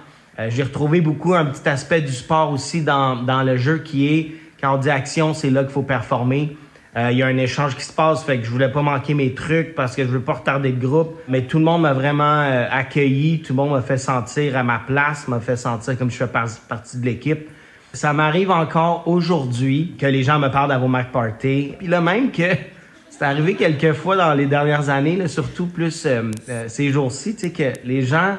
J'ai retrouvé beaucoup un petit aspect du sport aussi dans le jeu qui est, quand on dit action, c'est là qu'il faut performer. Il y a un échange qui se passe, fait que je voulais pas manquer mes trucs parce que je veux pas retarder le groupe. Mais tout le monde m'a vraiment accueilli, tout le monde m'a fait sentir à ma place, m'a fait sentir comme je fais partie de l'équipe. Ça m'arrive encore aujourd'hui que les gens me parlent d'Avomark Party. Puis là, même que c'est arrivé quelques fois dans les dernières années, là, surtout plus ces jours-ci, tu sais, que les gens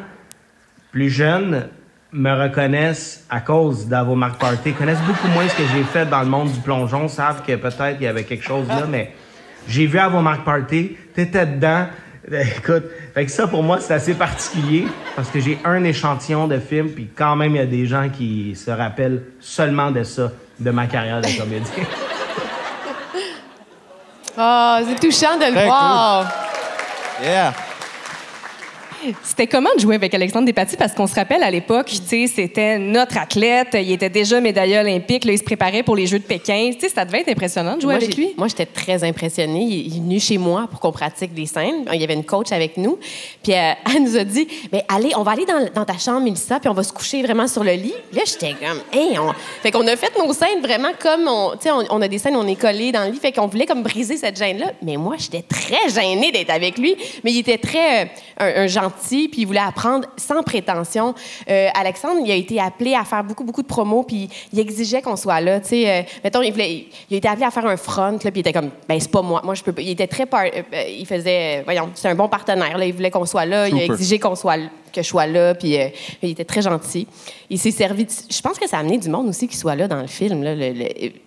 plus jeunes me reconnaissent à cause d'Avomark Party, connaissent beaucoup moins ce que j'ai fait dans le monde du plongeon, savent que peut-être il y avait quelque chose là, mais j'ai vu Avomark Party, t'étais dedans. Écoute, fait que ça, pour moi, c'est assez particulier parce que j'ai un échantillon de film, puis quand même, il y a des gens qui se rappellent seulement de ça, de ma carrière de comédien. Oh, c'est touchant de le voir. Cool. Yeah. C'était comment de jouer avec Alexandre Despatie? Parce qu'on se rappelle, à l'époque, tu sais, c'était notre athlète. Il était déjà médaillé olympique. Là, il se préparait pour les Jeux de Pékin. Tu sais, ça devait être impressionnant de jouer avec lui. Moi, j'étais très impressionnée. Il est venu chez moi pour qu'on pratique des scènes. Il y avait une coach avec nous. Puis elle nous a dit, mais allez, on va aller dans ta chambre, Mélissa, puis on va se coucher vraiment sur le lit. Là, j'étais comme, hey, Fait qu'on a fait nos scènes vraiment comme, tu sais, on a des scènes où on est collés dans le lit. Fait qu'on voulait comme briser cette gêne-là. Mais moi, j'étais très gênée d'être avec lui. Mais il était très un gentil, puis il voulait apprendre sans prétention. Alexandre, il a été appelé à faire beaucoup de promos, puis il exigeait qu'on soit là. Tu sais, mettons, il a été appelé à faire un front, là, puis il était comme, ben c'est pas moi. Moi, je peux pas. Il était très, il faisait, voyons, c'est un bon partenaire. Là, il voulait qu'on soit là, il a exigé que je sois là, puis il était très gentil. Il s'est servi. Je pense que ça a amené du monde aussi qui soit là dans le film. Là,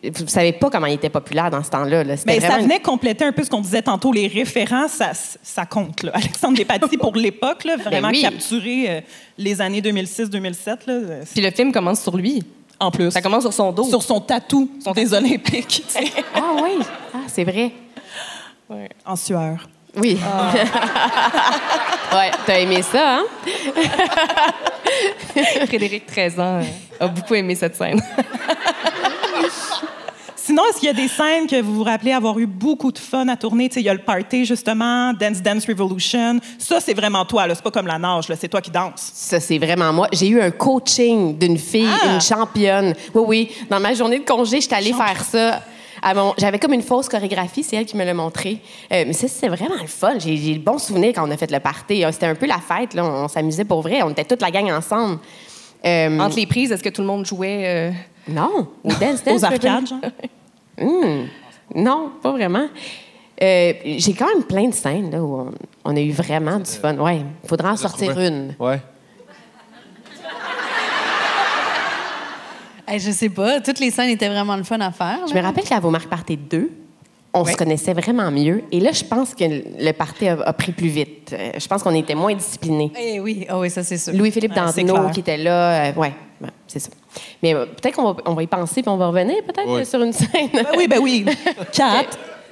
vous savez pas comment il était populaire dans ce temps-là. Là. Mais ça venait compléter un peu ce qu'on disait tantôt, les références, ça compte. Là. Alexandre Despatie, pour l'époque, là, vraiment capturé les années 2006-2007. Puis le film commence sur lui. En plus. Ça commence sur son dos. Sur son tatou des Olympiques. Ah oui, c'est vrai. Ouais. En sueur. Oui. Ouais, t'as aimé ça, hein? Frédéric, 13 ans, a beaucoup aimé cette scène. Sinon, est-ce qu'il y a des scènes que vous vous rappelez avoir eu beaucoup de fun à tourner? Il y a le party, justement, Dance Dance Revolution. Ça, c'est vraiment toi, là. C'est pas comme la nage, là. C'est toi qui danses. Ça, c'est vraiment moi. J'ai eu un coaching d'une fille, une championne. Oui. Dans ma journée de congé, j'étais allée faire ça. J'avais comme une fausse chorégraphie, c'est elle qui me l'a montré. Mais ça, c'était vraiment le fun. J'ai le bon souvenir quand on a fait le party. C'était un peu la fête, là. On s'amusait pour vrai. On était toute la gang ensemble. Entre les prises, est-ce que tout le monde jouait... Non. Dance, aux arcades, genre? Non, pas vraiment. J'ai quand même plein de scènes là, où on a eu vraiment du fun. Ouais, il faudra en sortir une. Ouais. Je sais pas. Toutes les scènes étaient vraiment le fun à faire. Je me rappelle qu'à Avomark Party 2, on se connaissait vraiment mieux. Et là, je pense que le party a pris plus vite. Je pense qu'on était moins disciplinés. Oui, ça, c'est sûr. Louis-Philippe Dandenault qui était là. Ouais, c'est ça. Mais peut-être qu'on va y penser puis on va revenir peut-être sur une scène. Ben oui. Kat,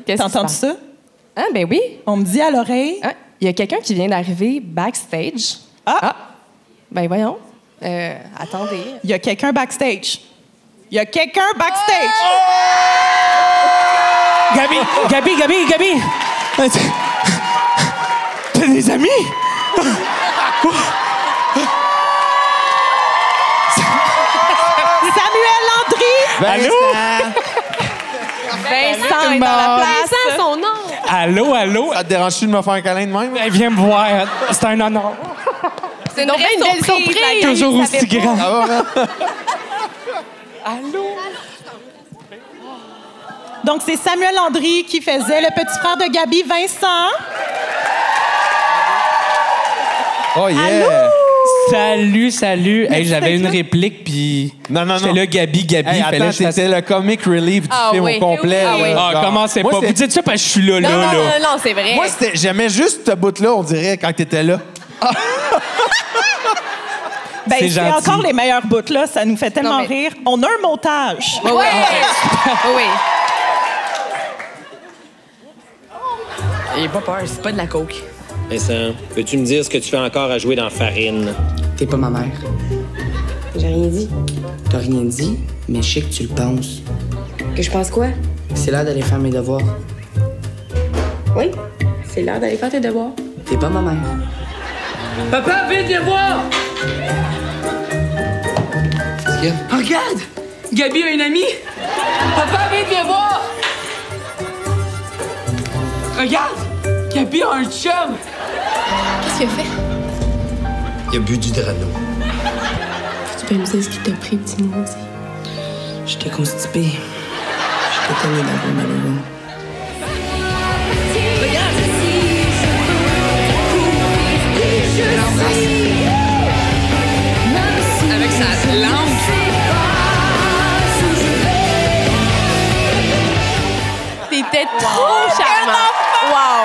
t'as entendu ça? Ah, ben oui. On me dit à l'oreille. Il y a quelqu'un qui vient d'arriver backstage. Ben voyons. Attendez. Il y a quelqu'un backstage. Gabi! T'as des amis? Samuel Landry! Allô? Vincent est dans la place. Vincent, son nom. Allô? Ça te dérange-tu de me faire un câlin de même? Viens me voir. C'est un honneur. C'est une belle surprise. Toujours aussi grand. Allô? Donc, c'est Samuel Landry qui faisait le petit frère de Gabi, Vincent. Oh yeah! Allô? Salut. Hey, j'avais une réplique, puis j'étais là, Gabi. Hey, attends, c'était le comic relief du film au complet. Commencez pas. Vous dites ça parce que je suis là. Non, c'est vrai. Moi, j'aimais juste ce bout-là, on dirait, quand t'étais là. C'est gentil. encore les meilleurs bouts, là. Ça nous fait tellement rire. On a un montage. Oui. Il est pas peur, c'est pas de la coke. Vincent, peux-tu me dire ce que tu fais encore à jouer dans Farine? T'es pas ma mère. J'ai rien dit. T'as rien dit, mais je sais que tu le penses. Que je pense quoi? C'est l'heure d'aller faire mes devoirs. Oui, c'est l'heure d'aller faire tes devoirs. T'es pas ma mère. Papa, vite, viens voir! Qu'est-ce qu'il y a? Oh, regarde! Gabi a une amie! Papa, vite, viens voir! Regarde! Gabi a un chum! Qu'est-ce qu'il a fait? Il a bu du Drano. Tu peux me dire ce qui t'a pris, petit maudit? J'étais constipé. J'étais tanné d'avoir mal au ventre. Avec sa langue! T'étais trop charmant. Wow!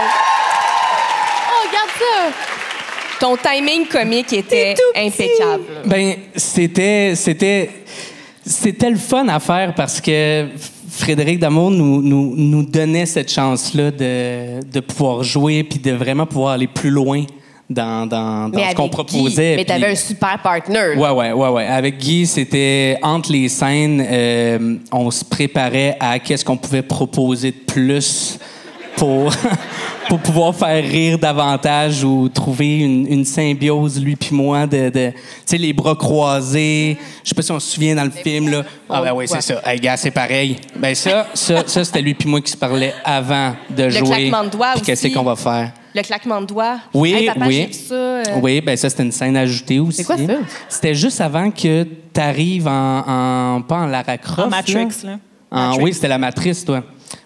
Oh, regarde ça! Ton timing comique était impeccable. Ben, c'était le fun à faire parce que Frédéric Damour nous donnait cette chance-là de pouvoir jouer puis de vraiment pouvoir aller plus loin dans ce qu'on proposait. Mais t'avais un super partner. Ouais. Avec Guy, c'était entre les scènes, on se préparait à qu'est-ce qu'on pouvait proposer de plus pour pouvoir faire rire davantage ou trouver une symbiose, lui puis moi, tu sais, les bras croisés. Je sais pas si on se souvient dans le film, là. Ah ben oui, c'est ça. Hey, gars, c'est pareil. Ben ça c'était lui puis moi qui se parlait avant de jouer. Le claquement de doigts aussi. Qu'est-ce qu'on va faire? Le claquement de doigts. Oui, hey, papa, oui. j'ai vu ça, Oui, ben ça, c'était une scène ajoutée aussi. C'est quoi ça? C'était juste avant que tu arrives pas en Lara Croft. En Matrix, là. Matrix. Oui, c'était la Matrice, toi.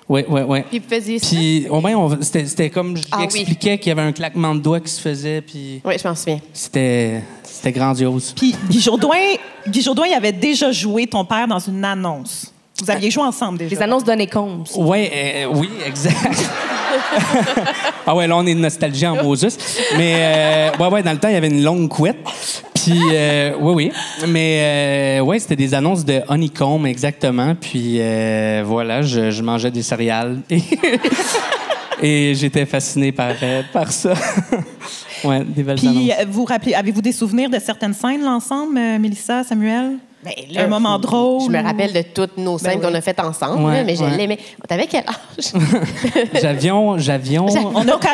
Oui. Puis vous faisiez ça? Puis, au moins, c'était comme je expliquais qu'il y avait un claquement de doigts qui se faisait, puis... Oui, je m'en souviens. C'était grandiose. Puis Guy Jourdouin, il avait déjà joué ton père dans une annonce. Vous aviez joué ensemble déjà. Les annonces d'Honeycombs. Oui, exact. Ah ouais, là, on est de nostalgie en Moses. Mais, ouais, dans le temps, il y avait une longue couette. Puis, oui. Mais, ouais, c'était des annonces de Honeycomb, exactement. Puis, voilà, je mangeais des céréales. Et j'étais fasciné par ça. Ouais, des belles annonces. Puis, avez-vous des souvenirs de certaines scènes, l'ensemble, Mélissa, Samuel? Ben, là, un moment drôle? Je me rappelle de toutes nos scènes qu'on a faites ensemble, Ouais, là, mais je ouais. l'aimais. T'avais quel âge? J'avions...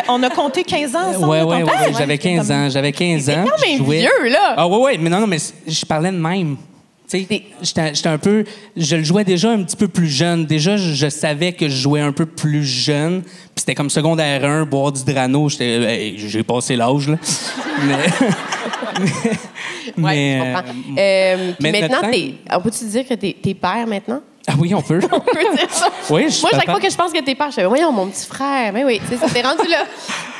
On a compté 15 ans ensemble. Ouais, j'avais 15 ans. J'avais 15 ans. quand même je jouais... vieux, là! Ah ouais, mais non, mais je parlais de même. Tu sais, j'étais un peu... Je le jouais déjà un petit peu plus jeune. Déjà, je savais que je jouais un peu plus jeune. Puis c'était comme secondaire 1, boire du Drano. J'ai passé l'âge, là. Oui, je comprends. Puis maintenant, on peut-tu dire que t'es père maintenant? Ah oui, on peut. On peut dire ça. Oui, Moi, chaque fois que je pense que t'es père, je fais, voyons, mon petit frère. Mais oui, c'est ça, t'es rendu là.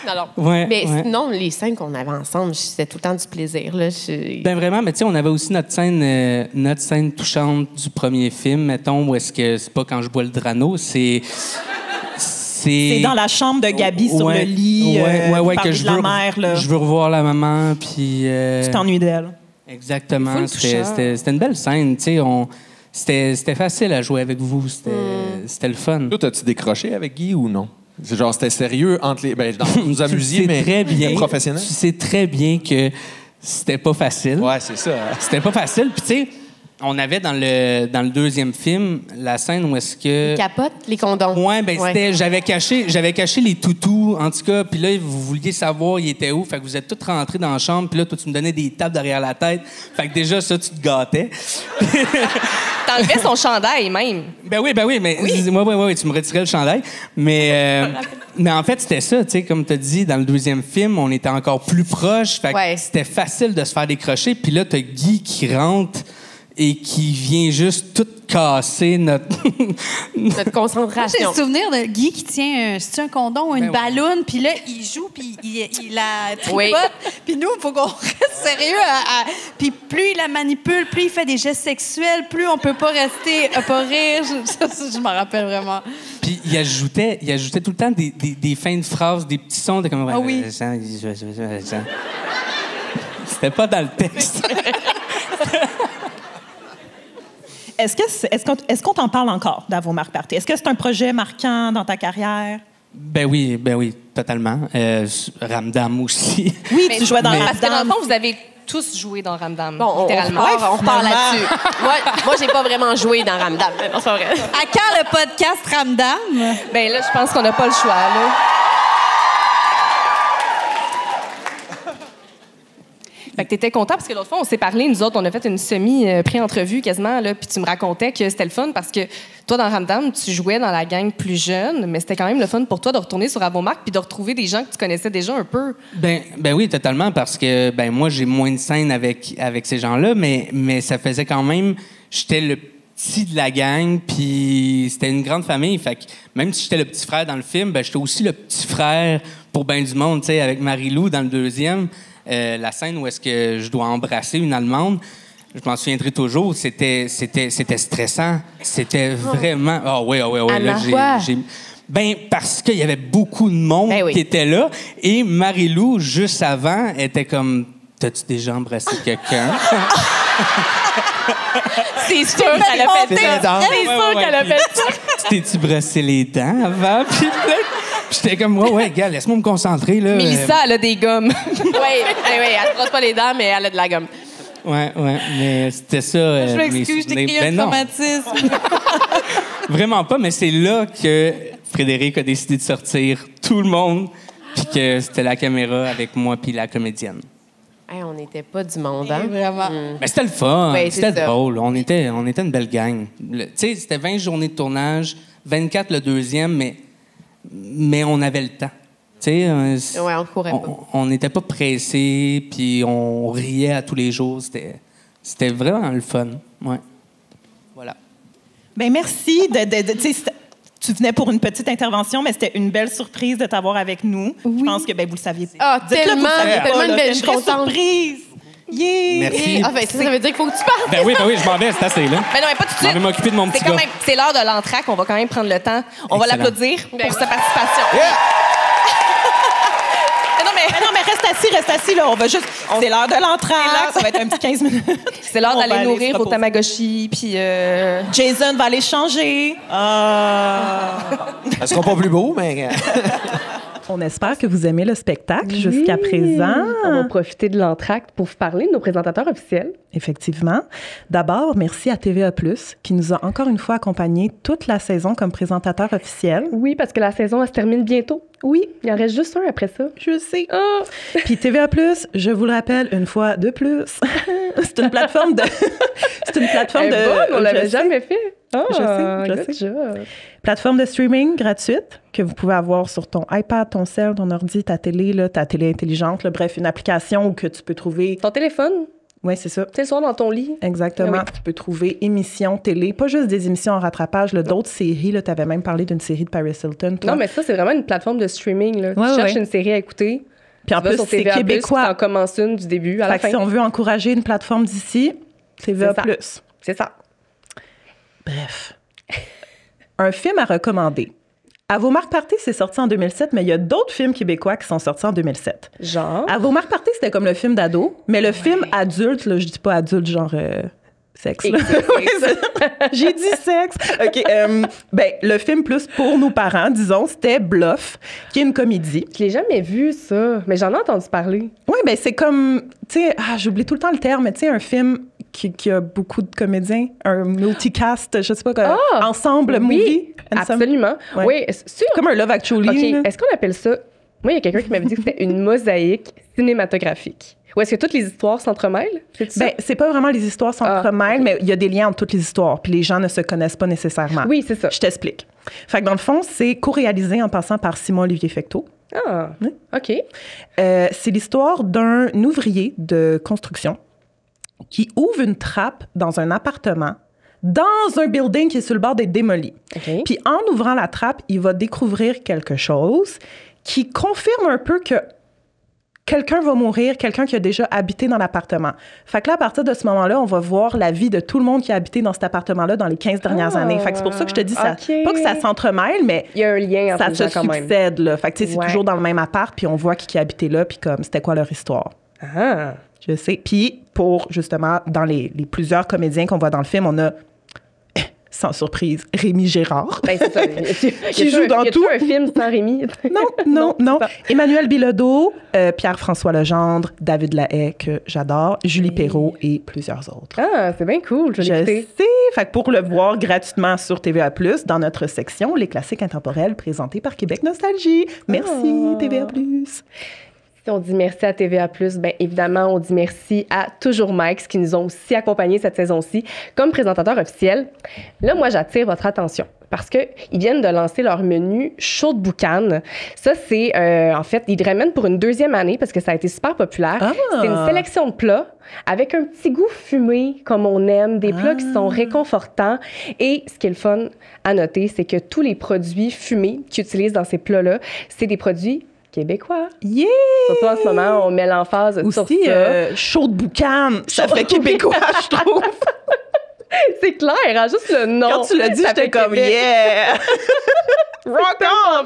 Alors, mais sinon, les scènes qu'on avait ensemble, c'était tout le temps du plaisir. Là. Ben vraiment, mais tu sais, on avait aussi notre scène touchante du premier film, mettons, où est-ce que c'est pas quand je bois le Drano, c'est dans la chambre de Gabi sur le lit. Que je veux la mère, là. Je veux revoir la maman, puis... Tu t'ennuies d'elle. Exactement. C'était une belle scène, tu sais. C'était facile à jouer avec vous. C'était le fun. Toi, t'as-tu décroché avec Guy ou non? C'est genre, c'était sérieux entre les... Ben, vous vous amusiez, mais très bien, professionnel? Tu sais très bien que c'était pas facile. Ouais, c'est ça. C'était pas facile. Puis tu sais, on avait dans le deuxième film la scène où est-ce que... Les capotes, les condoms. Ouais, ben c'était... J'avais caché les toutous, en tout cas. Puis là, vous vouliez savoir ils étaient où. Fait que vous êtes tous rentrés dans la chambre. Puis là, toi, tu me donnais des tapes derrière la tête. Fait que déjà, ça, tu te gâtais. T'enlevais son chandail, même. Ben oui, mais... Oui, tu me retirais le chandail. Mais en fait, c'était ça, tu sais, comme tu as dit, dans le deuxième film, on était encore plus proches. Fait que c'était facile de se faire décrocher. Puis là, t'as Guy qui rentre et qui vient juste tout casser notre concentration. J'ai le souvenir de Guy qui tient un condom ou une balloune, puis là, il joue, puis il la tripote. Puis nous, il faut qu'on reste sérieux. Puis plus il la manipule, plus il fait des gestes sexuels, plus on peut pas rester à pas rire. Je m'en rappelle vraiment. Puis il ajoutait tout le temps des fins de phrases, des petits sons de comme... Ah oui. C'était pas dans le texte. Est-ce qu'on t'en parle encore d'Avo Marc Party? Est-ce que c'est un projet marquant dans ta carrière? Ben oui, totalement. Ramdam aussi. Oui, tu jouais dans Parce que dans Ramdam. le fond, vous avez tous joué dans Ramdam, Bon, on littéralement. repart là-dessus. moi, j'ai pas vraiment joué dans Ramdam. Non, c'est pas vrai. À quand le podcast Ramdam? Ben là, je pense qu'on n'a pas le choix, là. Fait que t'étais content parce que l'autre fois, on s'est parlé, nous autres, on a fait une semi-pré-entrevue quasiment, là, puis tu me racontais que c'était le fun parce que toi, dans Ramdam, tu jouais dans la gang plus jeune, mais c'était quand même le fun pour toi de retourner sur Avomark puis de retrouver des gens que tu connaissais déjà un peu. Ben oui, totalement, parce que moi, j'ai moins de scènes avec ces gens-là, mais ça faisait quand même... J'étais le petit de la gang, puis c'était une grande famille. Fait que même si j'étais le petit frère dans le film, j'étais aussi le petit frère pour ben du monde, tu sais, avec Marie-Lou dans le deuxième. La scène où est-ce que je dois embrasser une Allemande, je m'en souviendrai toujours, c'était stressant. C'était vraiment... Ah oui. Ben, parce qu'il y avait beaucoup de monde qui était là. Et Marie-Lou, juste avant, était comme... T'as-tu déjà embrassé quelqu'un? C'est sûr qu'elle a fait ça. C'est sûr qu'elle a fait ça. T'es-tu brossé les dents avant? Puis j'étais comme, ouais, gars, laisse-moi me concentrer, là. Mélissa, elle a des gommes. oui, elle ne brosse pas les dents, mais elle a de la gomme. Ouais, mais c'était ça. Je m'excuse, je t'ai crié un traumatisme. Vraiment pas, mais c'est là que Frédéric a décidé de sortir tout le monde, puis que c'était la caméra avec moi puis la comédienne. Hey, on n'était pas du monde, hein? Vraiment. Mais c'était le fun, Oui, c'était c'est ça. drôle. On était une belle gang. Tu sais, c'était 20 journées de tournage, 24 le deuxième, mais on avait le temps. Tu sais, ouais, on courait pas. On n'était pas pressés, puis on riait à tous les jours. C'était vraiment le fun. Ouais. Voilà. Ben merci. Tu sais, tu venais pour une petite intervention, mais c'était une belle surprise de t'avoir avec nous. Je pense que vous le saviez. Ah, Dites-le, vous le saviez pas, tellement là. une belle, je C'est suis une vraie contente. surprise. Yeah! Merci. Ah, ben, ça veut dire qu'il faut que tu parles. Ben oui, je m'en vais, c'est assez, là. Ben non, mais pas tout de Je m'en suite. vais m'occuper de mon petit C'est quand gars. même, c'est l'heure de l'entracte. On va quand même prendre le temps. On va Excellent. l'applaudir pour sa participation. Mais non, mais reste assis, là. On va juste... C'est l'heure de l'entrée, ça va être un petit 15 minutes. C'est l'heure On va d'aller aller se nourrir vos reposer. Tamagotchi, puis... Jason va aller changer. Ça sera pas plus beau, mais... On espère que vous aimez le spectacle jusqu'à présent. On va profiter de l'entracte pour vous parler de nos présentateurs officiels. Effectivement. D'abord, merci à TVA+, qui nous a encore une fois accompagnés toute la saison comme présentateur officiel. Oui, parce que la saison, elle se termine bientôt. Oui. Il en reste juste un après ça. Je sais. Puis TVA+, je vous le rappelle une fois de plus, c'est une plateforme de... c'est une plateforme de... on l'avait je sais. jamais fait. Je sais. Plateforme de streaming gratuite que vous pouvez avoir sur ton iPad, ton cell, ton ordi, ta télé intelligente. Là, bref, une application où que tu peux trouver... Ton téléphone. Oui, c'est ça. Tu sais, le soir dans ton lit. Exactement. Oui. Tu peux trouver émissions télé, pas juste des émissions en rattrapage, là, d'autres séries. Tu avais même parlé d'une série de Paris Hilton. Toi. Non, mais ça, c'est vraiment une plateforme de streaming. Là. Tu cherches une série à écouter. Puis en tu vas plus, sur c'est TVA+, québécois. tu en commences une du début à la Fait que fin. si on veut encourager une plateforme d'ici, TVA+. C'est ça. Bref. Un film à recommander. À vos marques parties, c'est sorti en 2007, mais il y a d'autres films québécois qui sont sortis en 2007. Genre? À vos marques parties, c'était comme le film d'ado, mais le film adulte, là, je dis pas adulte genre sexe. Là. J'ai dit sexe. OK. Ben, le film plus pour nos parents, disons, c'était Bluff, qui est une comédie. Je l'ai jamais vu, ça, mais j'en ai entendu parler. Oui, ben c'est comme, tu sais, j'oublie tout le temps le terme, mais tu sais, un film qui a beaucoup de comédiens, un multicast, je sais pas quoi, ensemble movie. Absolument. Ouais. Oui, c'est comme un Love Actually. OK, est-ce qu'on appelle ça... Moi, il y a quelqu'un qui m'avait dit que c'était une mosaïque cinématographique. Ou est-ce que toutes les histoires s'entremêlent? Ben, c'est pas vraiment les histoires s'entremêlent, mais il y a des liens entre toutes les histoires, puis les gens ne se connaissent pas nécessairement. Oui, c'est ça. Je t'explique. Fait que dans le fond, c'est co-réalisé en passant par Simon-Olivier Fecteau. Ah, oui. OK. C'est l'histoire d'un ouvrier de construction qui ouvre une trappe dans un appartement dans un building qui est sur le bord d'être démoli. Okay. Puis en ouvrant la trappe, il va découvrir quelque chose qui confirme un peu que quelqu'un va mourir, quelqu'un qui a déjà habité dans l'appartement. Fait que là, à partir de ce moment-là, on va voir la vie de tout le monde qui a habité dans cet appartement-là dans les 15 dernières années. Fait que c'est pour ça que je te dis, ça, pas que ça s'entremêle, mais il y a un lien entre ça les se gens quand même. succède. Là. Fait que c'est toujours dans le même appart, puis on voit qui a habité là, puis comme c'était quoi leur histoire. Ah. Je sais. Puis pour, justement, dans les plusieurs comédiens qu'on voit dans le film, on a sans surprise, Rémi Gérard, Ben, c'est ça. qui joue dans tout. Y a un film sans Rémi? Non. Emmanuel Bilodeau, Pierre-François Legendre, David Lahaye, que j'adore, Julie Perrault et plusieurs autres. Ah, c'est bien cool. Je l'ai sais. Fait que pour le voir gratuitement sur TVA+, dans notre section Les classiques intemporels présentés par Québec Nostalgie. Merci, TVA+. Si on dit merci à TVA+, bien évidemment, on dit merci à Toujours Mike, qui nous ont aussi accompagnés cette saison-ci comme présentateurs officiels. Là, moi, j'attire votre attention parce qu'ils viennent de lancer leur menu chaud de boucan. Ça, c'est, en fait, ils le ramènent pour une 2e année parce que ça a été super populaire. C'est une sélection de plats avec un petit goût fumé, comme on aime, des plats qui sont réconfortants. Et ce qui est le fun à noter, c'est que tous les produits fumés qu'ils utilisent dans ces plats-là, c'est des produits québécois. Yeah! Surtout en ce moment, on met l'emphase sur ça. Chaud de boucan, ça fait québécois, je trouve. C'est clair, hein, juste le nom. Quand tu l'as dit, j'étais comme Québec. yeah! Rock on!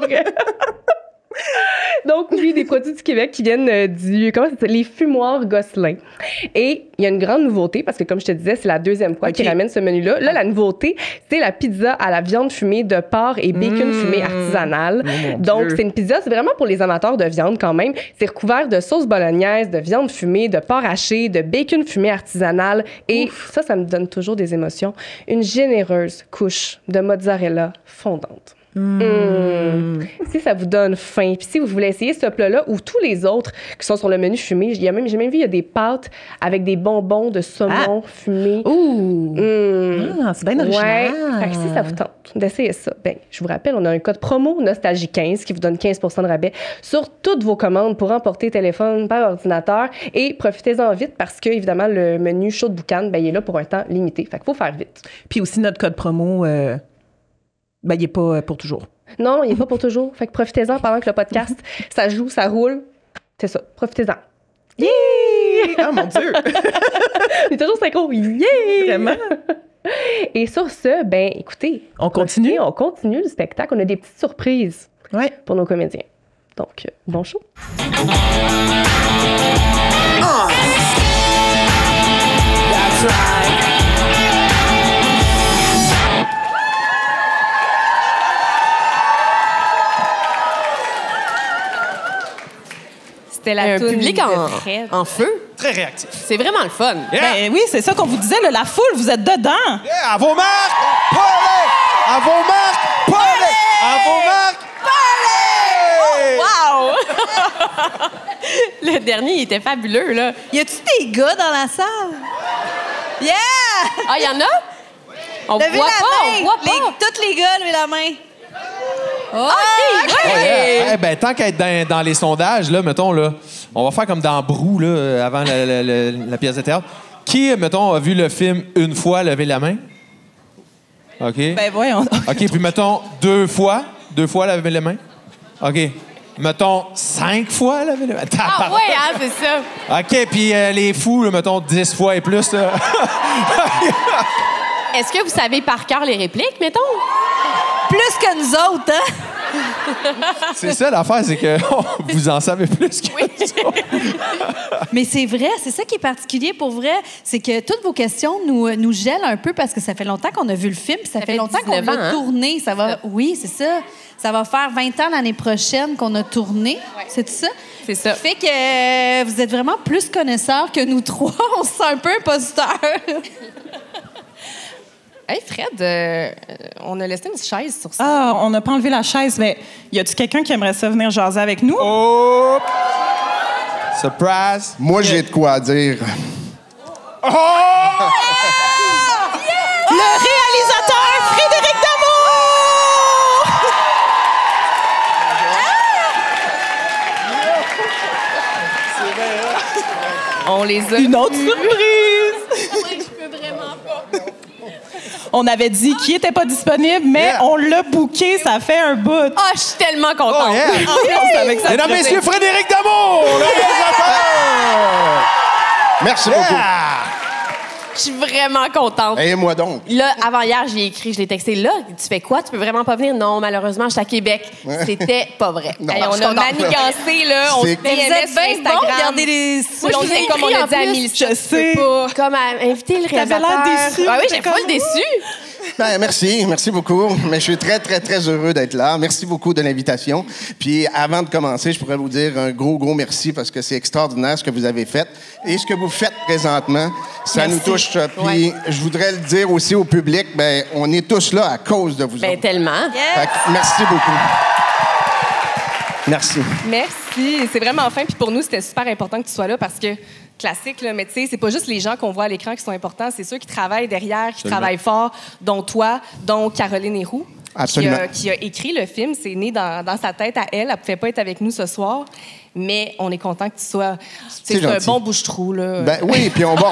Donc, oui, des produits du Québec qui viennent les fumoirs Gosselin. Et il y a une grande nouveauté, parce que comme je te disais, c'est la 2e fois qu'ils ramènent ce menu-là. Là, la nouveauté, c'est la pizza à la viande fumée de porc et bacon fumé artisanal. Donc, c'est une pizza, c'est vraiment pour les amateurs de viande quand même. C'est recouvert de sauce bolognaise, de viande fumée, de porc haché, de bacon fumé artisanal. Et ça me donne toujours des émotions. Une généreuse couche de mozzarella fondante. Si ça vous donne faim, puis si vous voulez essayer ce plat-là ou tous les autres qui sont sur le menu fumé, j'ai même vu, il y a des pâtes avec des bonbons de saumon fumé. C'est bien original. Fait que si ça vous tente d'essayer ça, ben, je vous rappelle, on a un code promo Nostalgie 15 qui vous donne 15 % de rabais sur toutes vos commandes pour emporter téléphone par ordinateur et profitez-en vite parce que, évidemment, le menu chaud de boucan, ben, il est là pour un temps limité. Fait qu'il faut faire vite. Puis aussi, notre code promo... Ben, il n'est pas pour toujours. Non, il n'est pas pour toujours. Fait que profitez-en pendant que le podcast, ça joue, ça roule. C'est ça. Profitez-en. Yeah! Oh mon Dieu! On est toujours synchro. Yeah! Vraiment? Et sur ce, ben, écoutez. On continue? On continue le spectacle. On a des petites surprises pour nos comédiens. Donc, bon show. That's right. C'était la toune public en feu. Très réactif. C'est vraiment le fun. Ben oui, c'est ça qu'on vous disait, là, la foule, vous êtes dedans. À vos marques, parlez! À vos marques, parlez! À vos marques, Wow! Le dernier, il était fabuleux, là. Y a-tu des gars dans la salle? Yeah! Ah, il y en a? On voit Levez pas, la main. on voit pas. Tous les gars, levez la main. Oh, ben, tant qu'à être dans les sondages, là, mettons, là, on va faire comme dans Brou, là, avant la pièce de théâtre. Qui, mettons, a vu le film une fois, lever la main? OK. Ben voyons. OK, puis mettons 2 fois. 2 fois, lever les mains. OK. Mettons 5 fois, lever les mains. Ah ouais, hein, c'est ça. OK, puis les fous, là, mettons 10 fois et plus. Là. Est-ce que vous savez par cœur les répliques, mettons? Plus que nous autres, hein? C'est ça l'affaire, c'est que vous en savez plus que nous. Mais c'est vrai, c'est ça qui est particulier pour vrai, c'est que toutes vos questions nous gèlent un peu parce que ça fait longtemps qu'on a vu le film, puis ça fait longtemps qu'on l'a tourné. Ça va, oui, c'est ça. Ça va faire 20 ans l'année prochaine qu'on a tourné. Ouais. C'est ça? C'est ça. Ça fait que vous êtes vraiment plus connaisseurs que nous trois. On se sent un peu imposteurs. Hey Fred, on a laissé une chaise sur ça. Ah, on n'a pas enlevé la chaise, mais y a-tu quelqu'un qui aimerait ça venir jaser avec nous? Oh! Surprise! Moi, j'ai de quoi dire. Oh! Le réalisateur Frédéric Damour! On les a. Une autre surprise! Je peux vraiment pas. On avait dit qu'il n'était pas disponible, mais on l'a booké, ça fait un bout. Ah, je suis tellement contente. Oh, yeah. En plus, on savait que ça Mesdames, messieurs, Frédéric Damour, le réalisateur! Merci beaucoup. Je suis vraiment contente. Et moi donc. Là, avant hier, j'ai écrit, je l'ai texté. Là, tu fais quoi? Tu peux vraiment pas venir? Non, malheureusement, je suis à Québec. C'était pas vrai. Non, Hey, on a manigancé, là. On se C'est- PMS sur Instagram. regardez les... Moi, je faisais comme on a dit à Mélissa. Je sais. Comme à inviter le T'avais réalisateur. l'air déçue. Ah oui, T'es j'ai full comme- déçue. Ben, merci beaucoup. Mais je suis très, très, très heureux d'être là. Merci beaucoup de l'invitation. Puis avant de commencer, je pourrais vous dire un gros, gros merci parce que c'est extraordinaire ce que vous avez fait et ce que vous faites présentement. Ça nous touche. Puis je voudrais le dire aussi au public, ben on est tous là à cause de vous autres. Tellement. Fait que merci beaucoup. Merci. Merci. C'est vraiment fin. Puis pour nous, c'était super important que tu sois là parce que, classique, là, mais tu sais, c'est pas juste les gens qu'on voit à l'écran qui sont importants, c'est ceux qui travaillent derrière, qui travaillent fort, dont toi, dont Caroline Héroux. Qui a écrit le film. C'est né dans sa tête à elle. Elle ne pouvait pas être avec nous ce soir, mais on est content que tu sois... C'est un bon bouche-trou, là. Ben oui, puis on va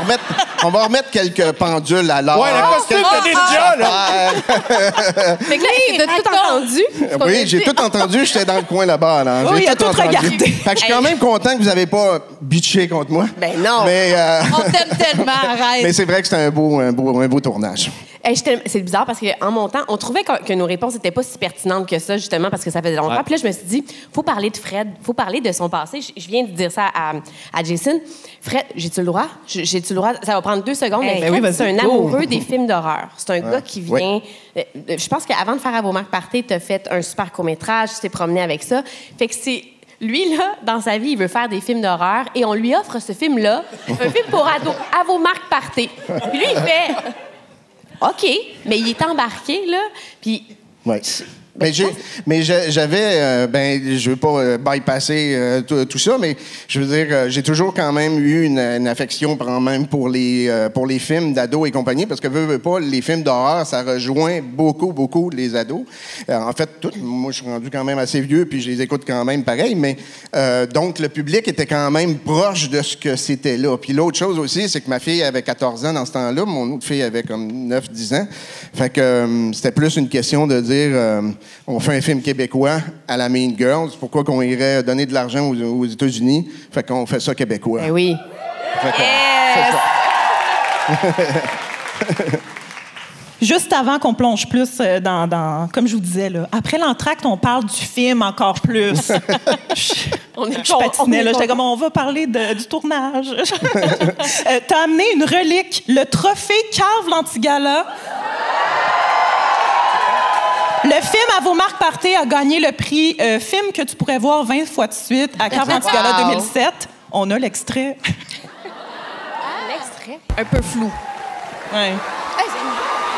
remettre quelques pendules à l'heure. Ouais, le costume de ninja, là! Fait que là, t'as tout entendu? Oui, j'ai tout entendu. J'étais dans le coin là-bas, là. Oui, il a tout regardé. Fait que je suis quand même content que vous n'avez pas bitché contre moi. Ben non! Mais, On t'aime tellement, arrête! mais c'est vrai que c'était un beau tournage. C'est bizarre parce qu'en montant, on trouvait que nos réponses n'étaient pas si pertinentes que ça, justement, parce que ça faisait longtemps. Puis là, je me suis dit, faut parler de Fred, faut parler de son passé. Je viens de dire ça à Jason. Fred, j'ai-tu le droit? J'ai-tu le droit? Ça va prendre 2 secondes. Mais Fred, c'est un amoureux des films d'horreur. C'est un gars qui vient... Je pense qu'avant de faire À vos marques partez, tu as fait un super court-métrage, tu t'es promené avec ça. Fait que c'est... Lui, là, dans sa vie, il veut faire des films d'horreur et on lui offre ce film-là, un film pour ados, À vos marques partez. Puis lui, il fait... OK, mais il est embarqué, là, puis... Oui. Mais j'avais, je veux pas bypasser tout ça, mais je veux dire, j'ai toujours quand même eu une affection quand même pour les films d'ados et compagnie, parce que veux pas, les films d'horreur, ça rejoint beaucoup les ados. En fait, moi, je suis rendu quand même assez vieux, puis je les écoute quand même pareil, mais donc le public était quand même proche de ce que c'était là. Puis l'autre chose aussi, c'est que ma fille avait 14 ans dans ce temps-là, mon autre fille avait comme 9-10 ans. Fait que c'était plus une question de dire... on fait un film québécois à la Mean Girls. Pourquoi qu'on irait donner de l'argent aux États-Unis? Fait qu'on fait ça québécois. Ben oui. Juste avant qu'on plonge plus dans comme je vous disais, là, après l'entracte, on parle du film encore plus. Je patinais, là. J'étais comme, on va parler du tournage. T'as amené une relique, le trophée Cave Lantigala. Le film À vos marques partez a gagné le prix film que tu pourrais voir 20 fois de suite à Cave Lantigala 2007. On a l'extrait. L'extrait? Un peu flou. Ouais.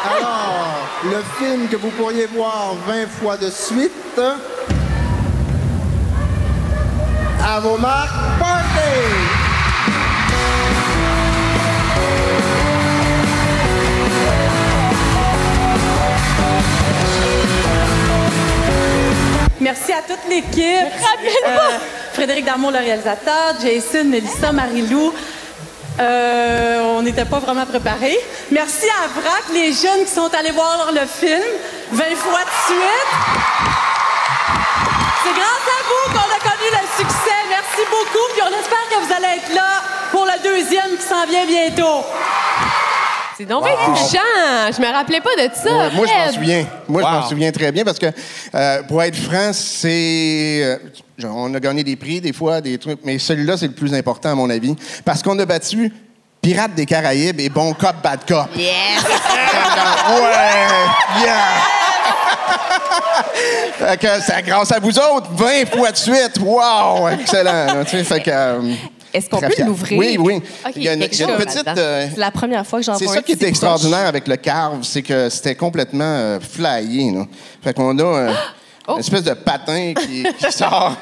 Alors, le film que vous pourriez voir 20 fois de suite, À vos marques, partez! Merci à toute l'équipe. Frédéric Darmon, le réalisateur, Jason, Mélissa, Marie-Lou. On n'était pas vraiment préparés. Merci à Vrac, les jeunes qui sont allés voir le film 20 fois de suite. C'est grâce à vous qu'on a connu le succès. Merci beaucoup. Puis on espère que vous allez être là pour le 2e qui s'en vient bientôt. C'est donc bien touchant. Je me rappelais pas de ça. Moi, je m'en souviens. Moi, je m'en souviens très bien parce que, pour être franc, c'est... on a gagné des prix, des fois, des trucs, mais celui-là, c'est le plus important, à mon avis, parce qu'on a battu Pirates des Caraïbes et Bon Cop, Bad Cop. Yes! Ouais! Yeah! Fait que c'est grâce à vous autres, 20 fois de suite. Wow! Excellent. Tu sais, fait que... Est-ce qu'on peut l'ouvrir? Oui. Okay, il y a une petite... c'est la première fois que j'en vois. C'est ça qui était extraordinaire avec le Carve, c'est que c'était complètement flyé. Là. Fait qu'on a une espèce de patin qui sort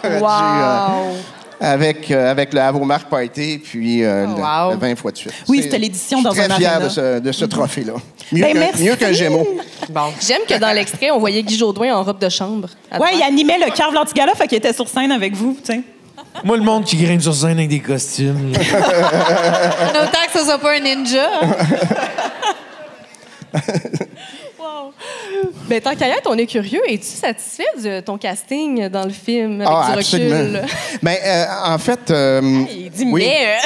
avec le À vos marques partez, puis le 20 fois de suite. Oui, c'était l'édition dans un aréna. Je suis très fier de ce trophée-là. Mieux qu'un Gémeaux. Bon. J'aime que dans l'extrait, on voyait Guy Jodoin en robe de chambre. Oui, il animait le Carve Lantigala, fait qu'il était sur scène avec vous, tu sais. Moi, le monde qui grimpe sur scène avec des costumes. Autant que ce soit pas un ninja. Wow. Ben, tant qu'à y être, on est curieux. Es-tu satisfait de ton casting dans le film avec du absolument. recul? Ben, en fait... Il dit oui. mais.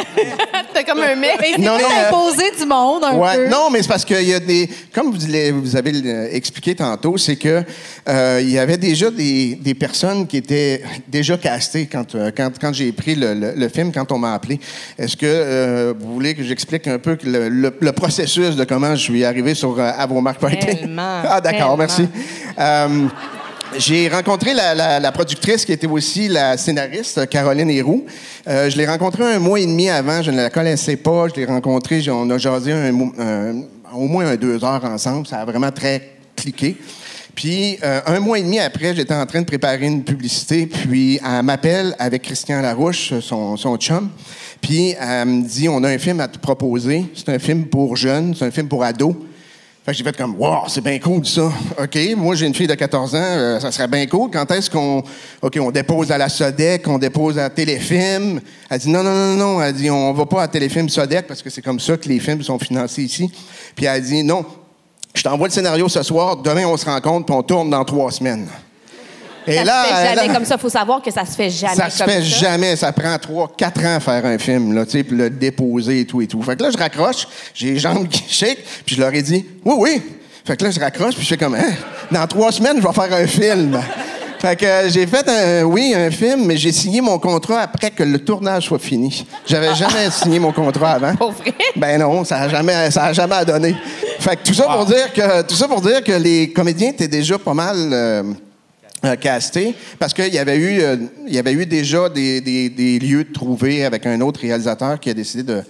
T'as comme un mais. C'est imposé du monde un peu. Non, mais c'est parce qu'il y a des... Comme vous avez expliqué tantôt, c'est que il y avait déjà des personnes qui étaient déjà castées quand j'ai pris le film, quand on m'a appelé. Est-ce que vous voulez que j'explique un peu le processus de comment je suis arrivé sur À vos marques Party? Ah, d'accord, merci. J'ai rencontré la productrice qui était aussi la scénariste, Caroline Héroux. Je l'ai rencontrée 1 mois et demi avant. Je ne la connaissais pas. Je l'ai rencontrée, on a jasé au moins 2 heures ensemble. Ça a vraiment très cliqué. Puis, 1 mois et demi après, j'étais en train de préparer une publicité. Puis, elle m'appelle avec Christian Larouche, son chum. Puis, elle me dit, on a un film à te proposer. C'est un film pour jeunes, c'est un film pour ados. Fait que j'ai fait comme, wow, c'est bien cool ça. OK, moi j'ai une fille de 14 ans, ça serait bien cool. Quand est-ce qu'on dépose à la Sodec, on dépose à Téléfilm? Elle dit non. Elle dit, on va pas à Téléfilm Sodec parce que c'est comme ça que les films sont financés ici. Puis elle dit, non, je t'envoie le scénario ce soir, demain on se rencontre puis on tourne dans 3 semaines. Et ça là, se fait jamais comme ça. Il faut savoir que ça se fait jamais ça se fait jamais. Ça prend 3-4 ans à faire un film, là, tu sais, puis le déposer et tout. Fait que là, je raccroche, j'ai les jambes qui shake, puis je leur ai dit, oui. Fait que là, je raccroche, puis je fais comme, dans 3 semaines, je vais faire un film. Fait que j'ai fait un film, mais j'ai signé mon contrat après que le tournage soit fini. J'avais jamais signé mon contrat avant. Pour vrai? Ben non, ça a jamais donné. Fait que tout ça pour dire que les comédiens étaient déjà pas mal castés, parce qu'il y avait eu déjà des lieux trouvés avec un autre réalisateur qui a décidé de...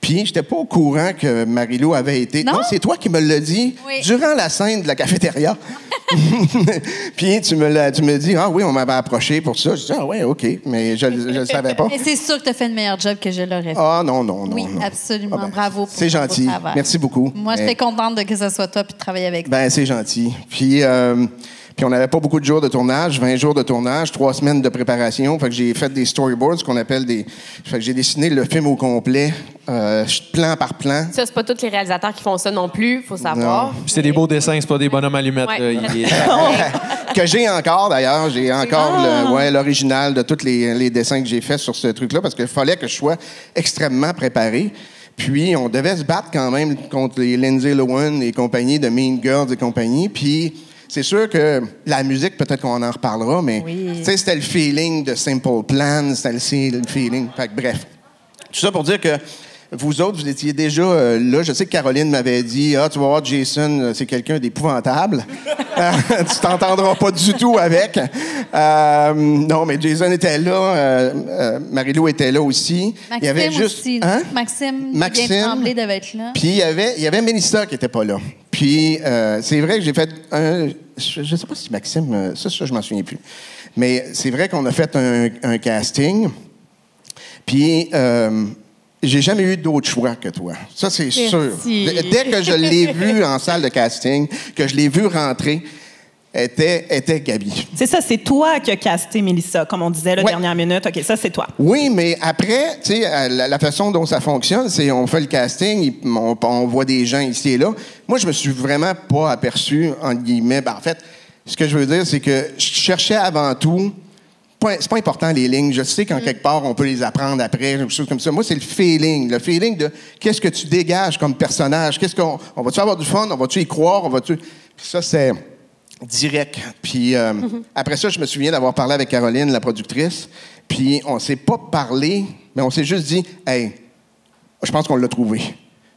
Puis, j'étais pas au courant que Marie-Lou avait été... Non, c'est toi qui me l'as dit durant la scène de la cafétéria. Puis, tu me dis, ah oui, on m'avait approché pour ça. Je dis, ah ouais, OK, mais je le savais pas. Mais c'est sûr que tu as fait le meilleur job que je l'aurais fait. Ah non. Oui, absolument. Ah, ben, bravo pour c'est gentil. ton travail. Merci beaucoup. Moi, j'étais contente que ce soit toi puis de travailler avec toi. Ben, c'est gentil. Puis on n'avait pas beaucoup de jours de tournage, 20 jours de tournage, 3 semaines de préparation. Fait que j'ai fait des storyboards, ce qu'on appelle des... Fait que j'ai dessiné le film au complet, plan par plan. Ça, c'est pas tous les réalisateurs qui font ça non plus, faut savoir. C'est des beaux dessins, c'est pas des bonhommes allumettes. Ouais. Que j'ai encore, d'ailleurs. J'ai encore l'original de tous les dessins que j'ai faits sur ce truc-là, parce qu'il fallait que je sois extrêmement préparé. Puis, on devait se battre quand même contre les Lindsay Lohan et compagnie, de Mean Girls et compagnie. Puis... c'est sûr que la musique, peut-être qu'on en reparlera, mais c'était le feeling de Simple Plan, c'était le feeling. Fait que, bref. Tout ça pour dire que vous autres, vous étiez déjà là. Je sais que Caroline m'avait dit, tu vas voir, Jason, c'est quelqu'un d'épouvantable. Tu t'entendras pas du tout avec. Non, mais Jason était là. Marie-Lou était là aussi. Maxime il y avait juste, aussi. Maxime bien tremblé devait être là. Puis il y avait Mélissa qui était pas là. Puis c'est vrai que j'ai fait je sais pas si Maxime... ça, je m'en souviens plus. Mais c'est vrai qu'on a fait un casting. Puis... j'ai jamais eu d'autre choix que toi. Ça, c'est sûr. Dès que je l'ai vu en salle de casting, que je l'ai vu rentrer, était Gabi. C'est ça, c'est toi qui as casté Mélissa, comme on disait la dernière minute. OK, ça, c'est toi. Oui, mais après, tu sais, la façon dont ça fonctionne, c'est on fait le casting, on voit des gens ici et là. Moi, je me suis vraiment pas aperçu, entre guillemets. En fait, ce que je veux dire, c'est que je cherchais avant tout... C'est pas important, les lignes. Je sais qu'en quelque part, on peut les apprendre après, quelque chose comme ça. Moi, c'est le feeling. Le feeling de qu'est-ce que tu dégages comme personnage. On va-tu avoir du fun? On va-tu y croire? Puis ça, c'est direct. Puis après ça, je me souviens d'avoir parlé avec Caroline, la productrice. Puis on s'est pas parlé, mais on s'est juste dit, « Hey, je pense qu'on l'a trouvé. »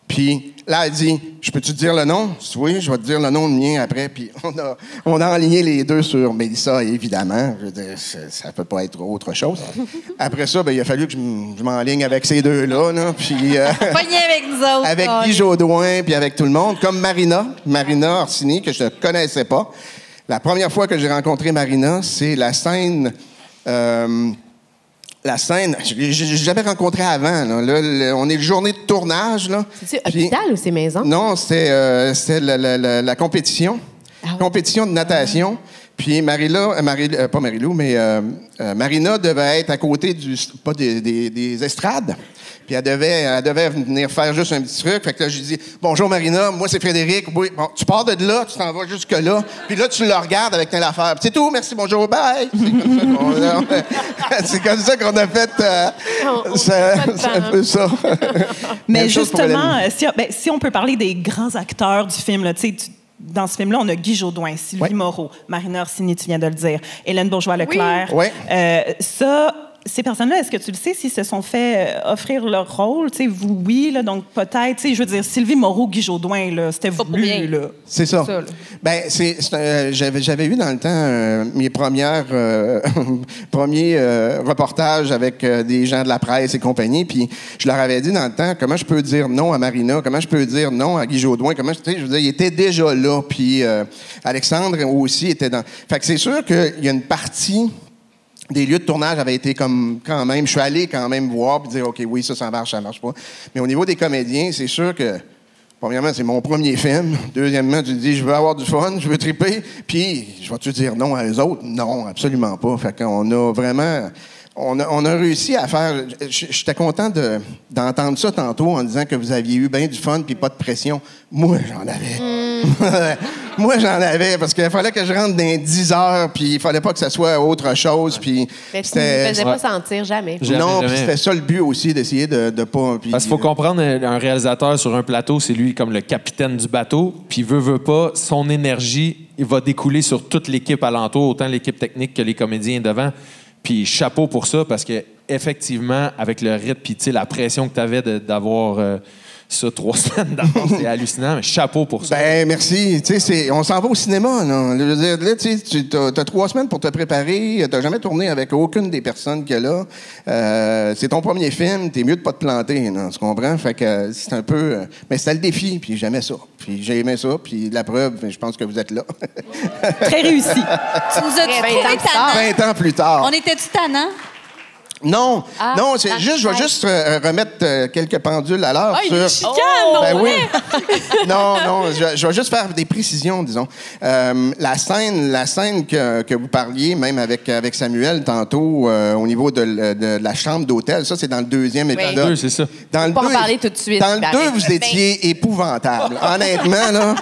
Puis là, elle dit, « Je peux-tu te dire le nom? » Oui, je vais te dire le nom de mien après. Puis on a aligné les deux sur Mélissa, évidemment. Je veux dire, ça peut pas être autre chose. Après ça, il a fallu que je m'enligne avec ces deux-là. Là, puis, Pognez avec nous autres. Avec Guy Jodoin, puis avec tout le monde. Comme Marina Orsini, que je ne connaissais pas. La première fois que j'ai rencontré Marina, c'est la scène... je l'ai jamais rencontré avant. Là, on est le journée de tournage. C'est-tu hôpital ou c'est maison? Non, c'était la compétition. Compétition de natation. Puis pas Marie-Lou, mais Marina devait être à côté des estrades. Puis elle devait venir faire juste un petit truc. Fait que là, j'ai dit « Bonjour Marina, moi c'est Frédéric. Oui, bon, tu pars de là, tu t'en vas jusque-là. Puis là, tu le regardes avec telle affaire. Puis c'est tout, merci, bonjour, bye. » C'est comme ça qu'on a fait... c'est un peu ça. Mais justement, si on peut parler des grands acteurs du film, là, dans ce film-là, on a Guy Jodoin, Sylvie Moreau, Marina Orsini, tu viens de le dire, Hélène Bourgeois-Leclerc. Oui. Ces personnes-là, est-ce que tu le sais s'ils se sont fait offrir leur rôle? T'sais, vous, oui, là, donc peut-être. Je veux dire, Sylvie Moreau, Guy Jodoin, là, c'était voulu. Là. C'est ça. J'avais eu dans le temps mes premiers reportages avec des gens de la presse et compagnie, puis je leur avais dit dans le temps comment je peux dire non à Marina, comment je peux dire non à Guy Jodoin, je veux dire, il était déjà là, puis Alexandre aussi était dans... Fait que c'est sûr qu'il y a une partie... des lieux de tournage avaient été comme quand même... Je suis allé quand même voir puis dire, OK, oui, ça marche pas. Mais au niveau des comédiens, c'est sûr que, premièrement, c'est mon premier film. Deuxièmement, tu te dis, je veux avoir du fun, je veux triper. Puis, je vais-tu dire non à eux autres? Non, absolument pas. Fait qu'on a vraiment... On a réussi à faire... J'étais content d'entendre ça tantôt en disant que vous aviez eu bien du fun puis pas de pression. Moi, j'en avais. Moi, j'en avais parce qu'il fallait que je rentre dans 10 heures puis il fallait pas que ça soit autre chose. Puis mais tu ne faisais pas sentir jamais. Non, puis c'était ça le but aussi, d'essayer de pas... Parce qu'il faut comprendre, un réalisateur sur un plateau, c'est lui comme le capitaine du bateau, puis veut pas, son énergie, il va découler sur toute l'équipe alentour, autant l'équipe technique que les comédiens devant. Puis chapeau pour ça, parce que effectivement, avec le rythme, puis la pression que tu avais d'avoir ça 3 semaines d'avance, c'est hallucinant, mais chapeau pour ça. Ben merci. On s'en va au cinéma. Là. Je veux dire, là, tu as 3 semaines pour te préparer. Tu n'as jamais tourné avec aucune des personnes qu'il y a là. C'est ton premier film. T'es mieux de pas te planter. Là, tu comprends? Fait que c'est un peu... mais c'était le défi, puis j'aimais ça. Puis j'ai aimé ça, puis la preuve, je pense que vous êtes là. Très réussi. Tu nous as trouvé tannant. 20 ans plus tard. On était-tu tannant? Non, non, c'est juste, je vais juste remettre quelques pendules à l'heure sur... chicane, ben oui. Non, je vais juste faire des précisions, disons. La scène que vous parliez, même avec Samuel tantôt, au niveau de la chambre d'hôtel, ça, c'est dans le 2e épisode. Dans le 2, c'est ça. Dans le 2, on va en parler tout de suite. Dans le 2, vous étiez épouvantable. Honnêtement, là...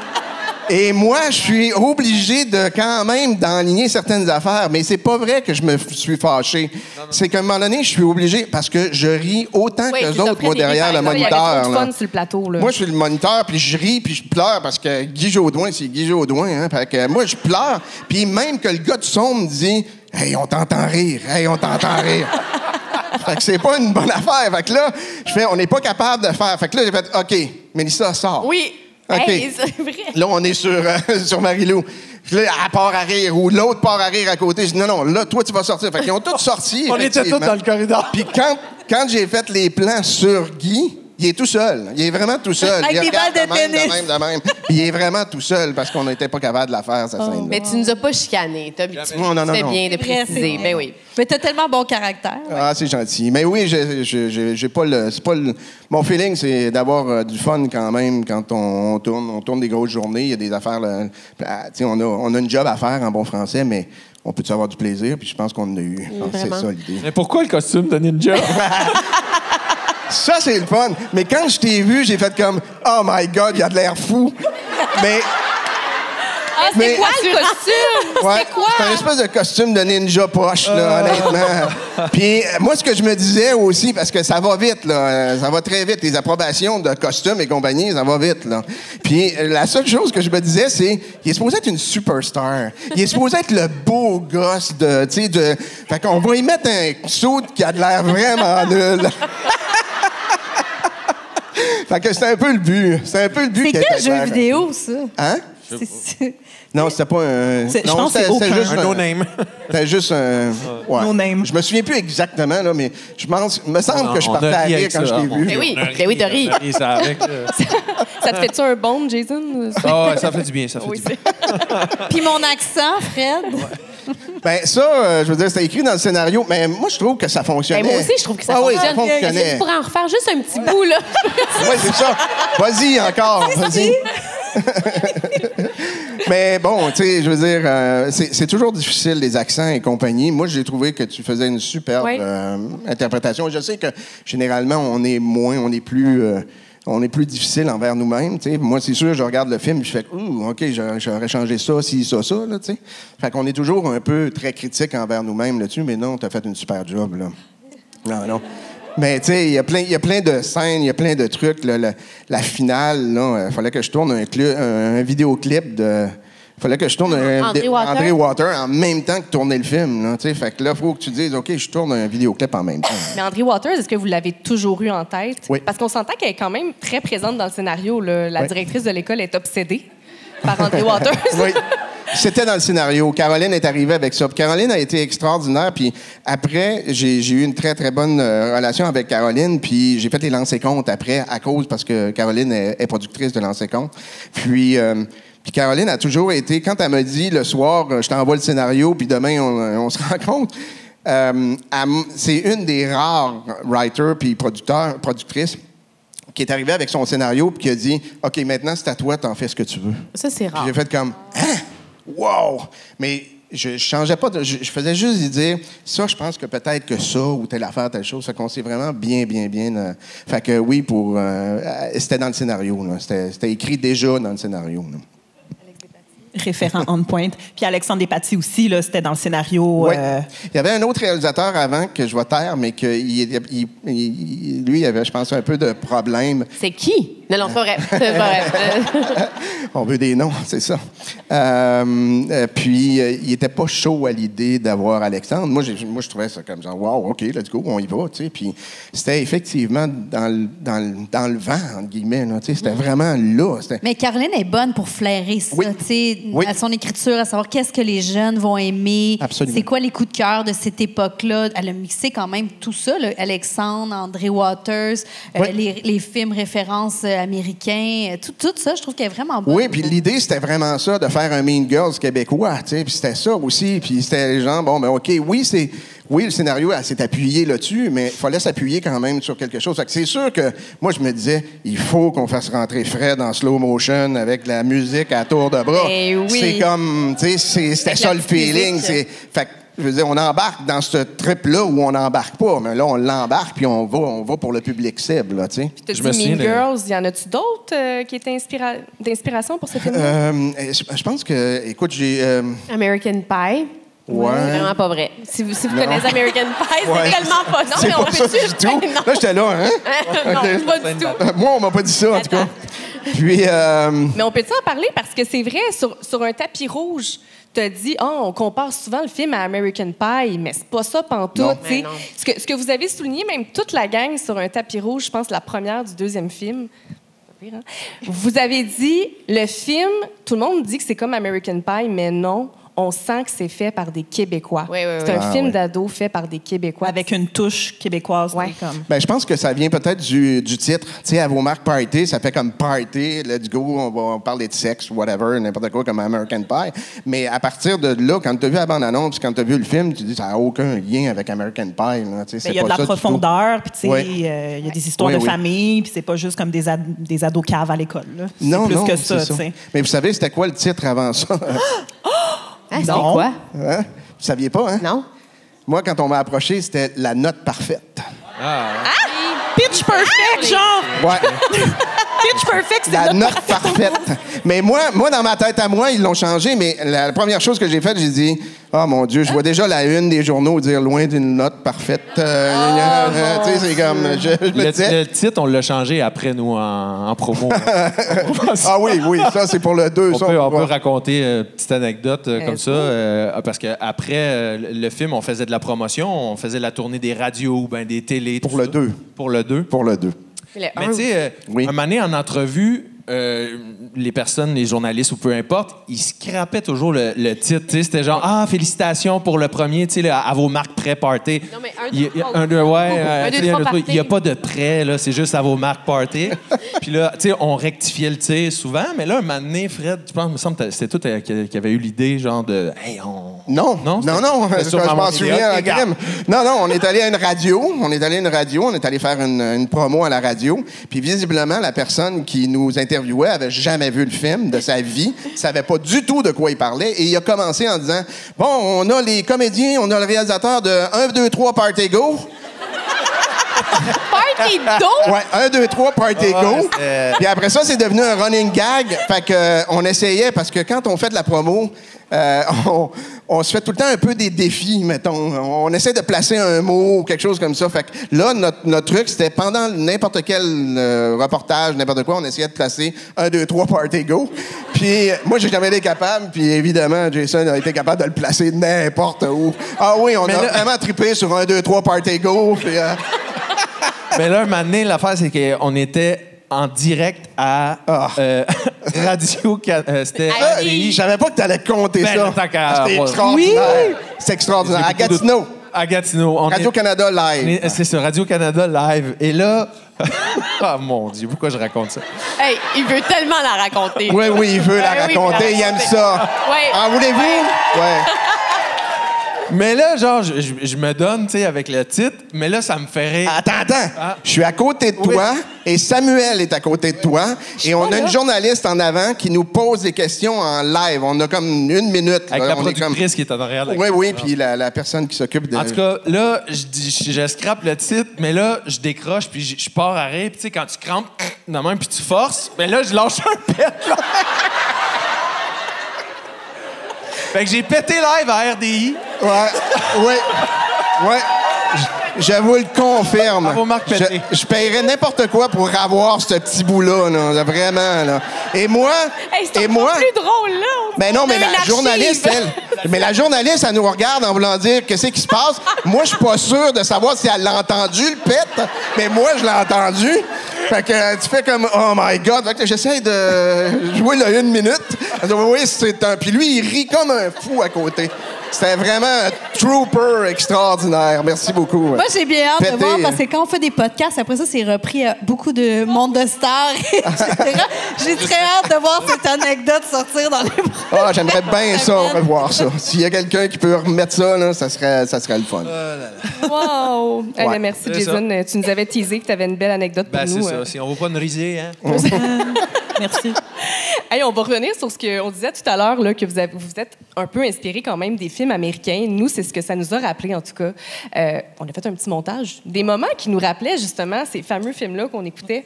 Et moi, je suis obligé de quand même d'enligner certaines affaires, mais c'est pas vrai que je me suis fâché. C'est qu'à un moment donné, je suis obligé, parce que je ris autant que les autres, moi, derrière le moniteur. Il y avait trop de fun sur le plateau, là. Moi, je suis le moniteur, puis je ris, puis je pleure, parce que Guy Jodoin, c'est Guy Jodoin, hein. Fait que moi, je pleure, puis même que le gars du son me dit « Hey, on t'entend rire, hey, on t'entend rire. » Fait que c'est pas une bonne affaire. Fait que là, je fais « On n'est pas capable de faire. » Fait que là, j'ai fait « OK, Mélissa, sors. » Oui. OK. Hey, c'est vrai. Là, on est sur Marie-Lou. Là, elle part à rire, ou l'autre part à rire à côté. Je dis, non, là, toi, tu vas sortir. Fait qu'ils ont tous sorti. On était tous dans le corridor. Puis quand j'ai fait les plans sur Guy, il est tout seul. Il est vraiment tout seul. Avec des balles de tennis. De même. Puis il est vraiment tout seul parce qu'on n'était pas capable de la faire, cette scène-là. Mais tu nous as pas chicanés. Tu fais bien de préciser. Ben oui. Mais t'as tellement bon caractère. Ah, c'est gentil. Mais oui, j'ai pas le... Mon feeling, c'est d'avoir du fun quand même quand on tourne des grosses journées. Il y a des affaires... on a une job à faire en bon français, mais... On peut-tu avoir du plaisir? Puis je pense qu'on en a eu. C'est ça l'idée. Mais pourquoi le costume de ninja? Ça, c'est le fun. Mais quand je t'ai vu, j'ai fait comme « Oh my God, il a de l'air fou! » Mais... Ah, c'est quoi le costume? Ouais, c'est quoi? C'est un espèce de costume de ninja poche, là, honnêtement. Puis moi, ce que je me disais aussi, parce que ça va vite, là, ça va très vite, les approbations de costumes et compagnie, ça va vite, là. Puis la seule chose que je me disais, c'est il est supposé être une superstar. Il est supposé être le beau gosse de, tu sais, Fait qu'on va y mettre un suit qui a de l'air vraiment nul. Fait que c'était un peu le but. C'est quel jeu vidéo, ça? Hein? Non, c'était pas un... Je pense que c'est juste un no-name. C'était juste un... Ouais. No-name. Je me souviens plus exactement, là, mais il me semble que je partais à rire quand je t'ai vu. Mais oui, t'as ri. Ça te fait-tu un bon, Jason? Ah, ça fait du bien, ça fait du bien. Puis mon accent, Fred? Ben ça, je veux dire, c'était écrit dans le scénario, mais moi, je trouve que ça fonctionnait. Ben moi aussi, je trouve que ça fonctionne. fonctionne. Oui, ça fonctionnait. Tu pourrais en refaire juste un petit bout, là. Oui, c'est ça. Vas-y encore, vas-y. Mais bon, tu sais, je veux dire, c'est toujours difficile, les accents et compagnie. Moi, j'ai trouvé que tu faisais une superbe interprétation. Je sais que, généralement, on est plus difficile envers nous-mêmes. T'sais. Moi, c'est sûr, je regarde le film et je fais « OK, j'aurais changé ça, ci, ça, ça. » Fait qu'on est toujours un peu très critique envers nous-mêmes là-dessus, mais non, t'as fait une super job, là. Non. Mais tu sais, il y a plein de scènes, il y a plein de trucs. La finale, il fallait que je tourne un vidéoclip de... Il fallait que je tourne André Water en même temps que tourner le film. Là, fait que là, il faut que tu dises, OK, je tourne un vidéoclip en même temps. Mais André Waters, est-ce que vous l'avez toujours eu en tête? Oui. Parce qu'on s'entend qu'elle est quand même très présente dans le scénario. Là. La directrice de l'école est obsédée par André Waters. Oui. C'était dans le scénario. Caroline est arrivée avec ça. Puis Caroline a été extraordinaire. Puis après, j'ai eu une très, très bonne relation avec Caroline. Puis j'ai fait les lancers-comptes après, parce que Caroline est productrice de lancers-comptes. Puis Caroline a toujours été... Quand elle m'a dit le soir, je t'envoie le scénario, puis demain, on se rencontre, c'est une des rares writers puis productrices qui est arrivée avec son scénario puis qui a dit « OK, maintenant, c'est à toi, t'en fais ce que tu veux. » Ça, c'est rare. Puis j'ai fait comme « Hein? Wow! » Mais je changeais pas. Je faisais juste dire ça, je pense que peut-être que ça ou telle affaire, telle chose. Fait qu'on s'est vraiment bien. Fait que oui, c'était dans le scénario. Là. C'était écrit déjà dans le scénario. Là. Référent on point. Puis Alexandre Despatie aussi, là, c'était dans le scénario. Oui. Il y avait un autre réalisateur avant que je vais taire, mais lui, il avait, je pense, un peu de problème. C'est qui? Non, c'est pas vrai. C'est pas vrai. On veut des noms, c'est ça. Puis, il était pas chaud à l'idée d'avoir Alexandre. Moi, je trouvais ça comme genre, wow, OK, let's go, on y va, tu sais. Puis, c'était effectivement dans le vent, entre guillemets, là, tu sais. C'était vraiment là. Mais Caroline est bonne pour flairer ça, tu sais, à son écriture, à savoir qu'est-ce que les jeunes vont aimer. Absolument. C'est quoi les coups de cœur de cette époque-là. Elle a mixé quand même tout ça, là. Alexandre, André Waters, les films références américains, tout ça, je trouve qu'elle est vraiment bonne. Oui, puis l'idée, c'était vraiment ça, de faire un Mean Girls québécois, tu sais, puis c'était ça aussi, puis c'était les gens, bon, ben OK, oui, le scénario, elle s'est appuyée là-dessus, mais il fallait s'appuyer quand même sur quelque chose. Fait que c'est sûr que moi, je me disais, il faut qu'on fasse rentrer Fred en slow motion avec la musique à tour de bras. C'est comme, tu sais, c'était ça le feeling. Fait que, je veux dire, on embarque dans ce trip-là où on n'embarque pas, mais là, on l'embarque puis on va pour le public cible, là, tu sais. Puis tu dis Mean Girls, y en a-tu d'autres qui étaient d'inspiration pour ce film-là? Je pense que, écoute, j'ai... American Pie. Ouais. C'est vraiment pas vrai. Si vous connaissez American Pie, c'est tellement pas. Non, mais on peut ça du tout. Là, j'étais là, hein? Non, pas du tout. Moi, on m'a pas dit ça, en tout cas. Puis... Mais on peut-tu en parler? Parce que c'est vrai, sur un tapis rouge, tu as dit, on compare souvent le film à American Pie, mais c'est pas ça pantoute. Ce que vous avez souligné, même toute la gang sur un tapis rouge, je pense la première du deuxième film, vous avez dit, le film, tout le monde dit que c'est comme American Pie, mais non. On sent que c'est fait par des Québécois. C'est un film d'ado fait par des Québécois. Avec une touche québécoise. Ben, je pense que ça vient peut-être du titre. Tu sais, à vos marques Party, ça fait comme Party, let's go, on va parler de sexe, whatever, n'importe quoi comme American Pie. Mais à partir de là, quand tu as vu la bande-annonce, quand tu as vu le film, tu dis ça n'a aucun lien avec American Pie. Il y a de la profondeur, puis il y a des histoires de famille, puis c'est pas juste comme des ados caves à l'école. C'est plus que ça. Mais vous savez, c'était quoi le titre avant ça? C'est quoi? Hein? Vous saviez pas, hein? Non. Moi, quand on m'a approché, c'était la note parfaite. Pitch Perfect, genre! Ouais. Pitch Perfect, c'est la note parfaite. Mais moi, dans ma tête à moi, ils l'ont changé, mais la première chose que j'ai faite, j'ai dit, oh mon Dieu, je vois déjà la une des journaux dire loin d'une note parfaite. Tu sais, c'est comme. Le titre, on l'a changé après nous en promo. Oui, ça, c'est pour le 2. On peut raconter une petite anecdote comme ça, parce qu'après le film, on faisait de la promotion, on faisait la tournée des radios, des télés. Pour le 2. Pour le 2. Pour le 2. Mais tu sais, un moment donné, en entrevue, les personnes, les journalistes ou peu importe, ils scrapaient toujours le titre. T'sais, c'était genre, félicitations pour le premier, tu sais, à vos marques pré-party. Non, mais il n'y a pas de prêt, là, c'est juste à vos marques party. Puis là, tu sais, on rectifiait le tir souvent, mais là, un moment donné, Fred, je pense, il me semble que c'était toi qui avait eu l'idée, genre de, hey, Non. Je m'en souviens en crème. Non, on est allé à une radio. On est allé faire une promo à la radio. Puis visiblement, la personne qui nous interviewait avait jamais vu le film de sa vie, savait pas du tout de quoi il parlait. Et il a commencé en disant, bon, on a les comédiens, on a le réalisateur de 1, 2, 3, Party Go. Party Go? Ouais, 1, 2, 3, Party Go. Puis après ça, c'est devenu un running gag. Fait que on essayait, parce que quand on fait de la promo, on se fait tout le temps un peu des défis, mettons. On essaie de placer un mot ou quelque chose comme ça. Fait que là, notre truc, c'était pendant n'importe quel reportage, n'importe quoi, on essayait de placer 1, 2, 3, Party Go. Puis moi, j'ai jamais été capable. Puis évidemment, Jason a été capable de le placer n'importe où. Ah oui, on a vraiment trippé sur 1, 2, 3, Party Go. Puis, mais là, un moment donné, l'affaire, c'est qu'on était en direct à Radio... c'était... Je savais pas que tu allais compter ça. C'était extraordinaire. Oui! C'est extraordinaire. À Gatineau. À Gatineau. Radio-Canada Live. C'est ça, Radio-Canada Live. Et là... oh mon Dieu, pourquoi je raconte ça? Hey, il veut tellement la raconter. Oui, il veut la raconter. Il aime ça. Ouais. En voulez-vous? Ouais. Mais là, genre, je me donne, tu sais, avec le titre, mais là, ça me fait rire. Attends. Je suis à côté de toi et Samuel est à côté de toi et on a une journaliste en avant qui nous pose des questions en live. On a comme 1 minute. Avec la productrice qui est en arrière. Oui, puis la personne qui s'occupe de... En tout cas, là, je scrape le titre, mais là, je décroche, puis je pars à rire. Puis tu sais, quand tu crampes, de même, puis tu forces, mais là, je lâche un pet, là. Fait que j'ai pété live à RDI. Ouais. Je vous le confirme. Bravo, Marc Pété. Je paierais n'importe quoi pour avoir ce petit bout-là, là, vraiment. Là. Et moi... c'est encore plus drôle, là. Ben non, mais la journaliste, la journaliste, elle nous regarde en voulant dire qu'est-ce qui se passe. Moi, je suis pas sûr de savoir si elle l'a entendu, le pet, mais moi, je l'ai entendu. Fait que tu fais comme, oh my God. Fait que j'essaie de jouer là 1 minute. Oui, c'est un... Puis lui, il rit comme un fou à côté. C'était vraiment un trooper extraordinaire. Merci beaucoup. Moi, j'ai bien hâte de voir, parce que quand on fait des podcasts, après ça, c'est repris à beaucoup de monde de stars, etc. J'ai très hâte de voir cette anecdote sortir dans les... Ah, j'aimerais bien ça, revoir ça. S'il y a quelqu'un qui peut remettre ça, là, ça serait le fun. Wow! Ouais. Merci, Jason. Tu nous avais teasé que tu avais une belle anecdote pour nous. C'est ça. Si on ne veut pas nous riser, hein? Merci. Hey, on va revenir sur ce qu'on disait tout à l'heure, là, que vous êtes un peu inspiré quand même des films américains. Nous, c'est ce que ça nous a rappelé, en tout cas. On a fait un petit montage. Des moments qui nous rappelaient, justement, ces fameux films-là qu'on écoutait.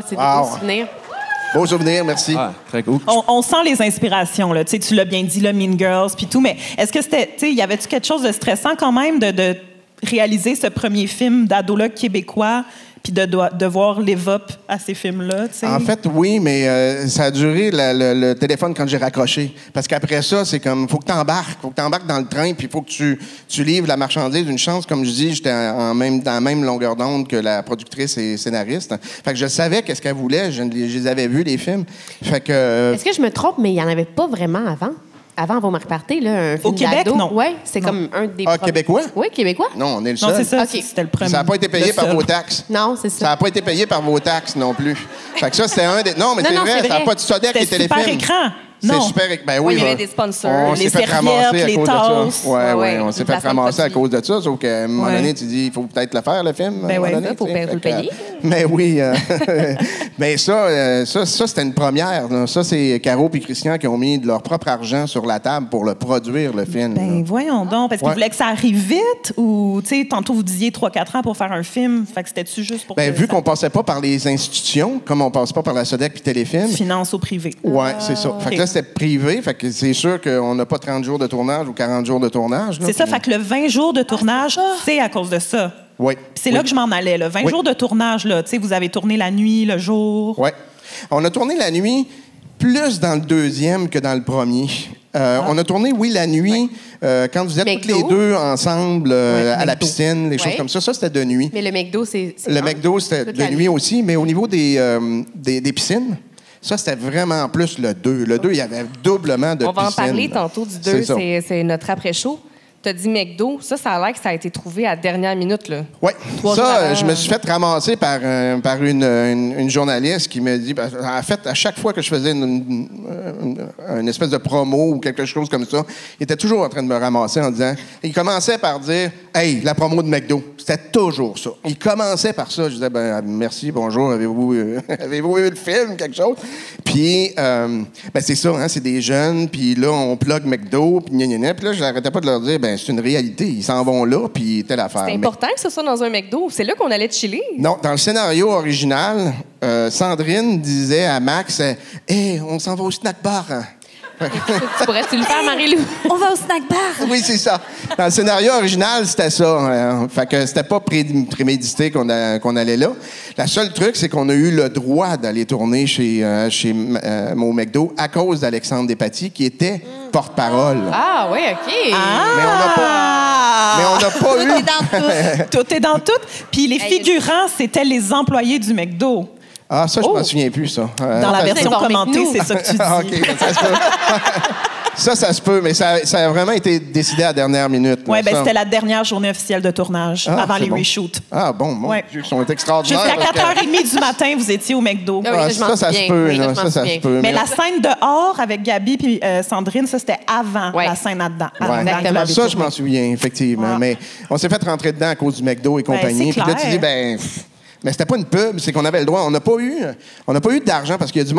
C'est des beaux souvenirs. Beau souvenir, merci. Très cool. On sent les inspirations, là. Tu l'as bien dit, le Mean Girls, puis tout, mais est-ce que c'était, y avait-tu quelque chose de stressant quand même de réaliser ce premier film d'ado-là québécois, puis de devoir live up à ces films-là, tu sais? En fait, oui, mais ça a duré le téléphone quand j'ai raccroché. Parce qu'après ça, c'est comme, faut que t'embarques dans le train, puis il faut que tu livres la marchandise. Une chance, comme je dis, j'étais dans la même longueur d'onde que la productrice et scénariste. Fait que je savais qu'est-ce qu'elle voulait, je les avais vus, les films. Fait que... Est-ce que je me trompe, mais il n'y en avait pas vraiment avant? Avant vos marques party, là, un film au Québec, d'ado. non. Oui, c'est comme un des premiers. Québécois? Oui, québécois. Non, on est le seul. Non, c'est ça. Okay. C'était le premier. Ça n'a pas été payé par vos taxes. Non, c'est ça. Ça n'a pas été payé par vos taxes non plus. Fait que ça, c'était un des... Non, mais c'est vrai, ça n'a pas de Sodec et Téléfilm. C'était super écran. C'est super... Ben oui, il y avait des sponsors. On les s'est fait ramasser à les cause tasses. de ça. Oui, on s'est fait ramasser à cause de ça. Sauf qu'à un moment donné, tu dis, il faut peut-être le faire, le film. Ben oui, il faut le payer. Mais oui. Mais ça, c'était une première. Ça, c'est Caro et Christian qui ont mis de leur propre argent sur la table pour le produire, le film. Ben voyons donc. Parce qu'ils voulaient que ça arrive vite ou, tu sais, tantôt vous disiez 3-4 ans pour faire un film. Fait que c'était-tu juste pour... Ben vu qu'on passait pas par les institutions, comme on passe pas par la Sodec puis Téléfilm. Finance au privé. Oui, c'est ça. Fait que là, c'était privé, fait que c'est sûr qu'on n'a pas 30 jours de tournage ou 40 jours de tournage. C'est ça, fait que le 20 jours de tournage, c'est à cause de ça. Oui. Puis c'est là que je m'en allais, là. 20 jours de tournage, là. Tu sais, vous avez tourné la nuit, le jour. Oui. On a tourné la nuit plus dans le deuxième que dans le premier. On a tourné, oui, la nuit, quand vous êtes toutes les deux ensemble à la piscine, les choses comme ça. Ça, c'était de nuit. Mais le McDo, c'est Le McDo, c'était de nuit aussi, mais au niveau des piscines, ça, c'était vraiment plus le 2. Le 2, il y avait doublement de piscines. On va en parler tantôt du 2, c'est notre après-show. Tu as dit McDo, ça a l'air que ça a été trouvé à la dernière minute, là. Oui. Ça, je me suis fait ramasser par une journaliste qui me dit... En fait, à chaque fois que je faisais une espèce de promo ou quelque chose comme ça, il était toujours en train de me ramasser en disant... Il commençait par dire « Hey, la promo de McDo ». C'était toujours ça. Il commençait par ça. Je disais « Merci, bonjour, avez-vous vu le film, quelque chose? » Puis, c'est ça, hein, c'est des jeunes, puis là, on plug McDo, puis gna gna gna. Puis là, je n'arrêtais pas de leur dire c'est une réalité. Ils s'en vont là, puis telle affaire. C'est important que ce soit dans un McDo. C'est là qu'on allait chiller. Non, dans le scénario original, Sandrine disait à Max « Hey, on s'en va au snack bar. » Tu pourrais-tu le faire, Marie-Lou? On va au snack bar. Oui, c'est ça. Dans le scénario original, c'était ça. Fait que c'était pas prémédité qu'on allait là. Le seul truc, c'est qu'on a eu le droit d'aller tourner chez au McDo à cause d'Alexandre Despatie, qui était porte-parole. Ah, oui, OK. Mais on n'a pas eu... Tout est dans tout. Tout est dans tout. Puis les figurants, c'était les employés du McDo. Ah, ça, je m'en souviens plus, ça. Dans la version commentée, c'est ça que tu dis. OK, ça se peut. Ça se peut, mais ça a vraiment été décidé à la dernière minute. Oui, c'était la dernière journée officielle de tournage, avant les reshoots. Ah, bon, Dieu, ils sont extraordinaires. Jusqu'à 4h30 du matin, vous étiez au McDo. Ça se peut. Ça se peut. Mais la scène dehors avec Gabi et Sandrine, ça, c'était avant la scène là-dedans. Ouais. Ça, je m'en souviens, effectivement. Mais on s'est fait rentrer dedans à cause du McDo et compagnie. Puis là, tu dis, mais c'était pas une pub, c'est qu'on avait le droit. On n'a pas eu d'argent parce qu'il y a du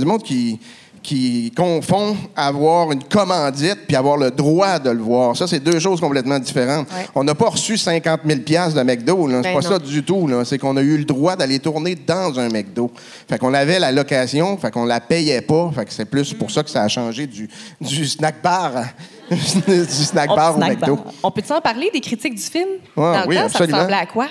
monde qui confond avoir une commandite puis avoir le droit de le voir. Ça, c'est deux choses complètement différentes. Ouais. On n'a pas reçu 50 000 $ de McDo. C'est pas ça du tout. Là. C'est qu'on a eu le droit d'aller tourner dans un McDo. Fait qu'on avait la location, fait qu'on la payait pas. Fait que c'est plus pour ça que ça a changé du snack bar du snack bar au McDo. On peut-tu en parler des critiques du film? Dans le temps, absolument. Ça ressemblait à quoi?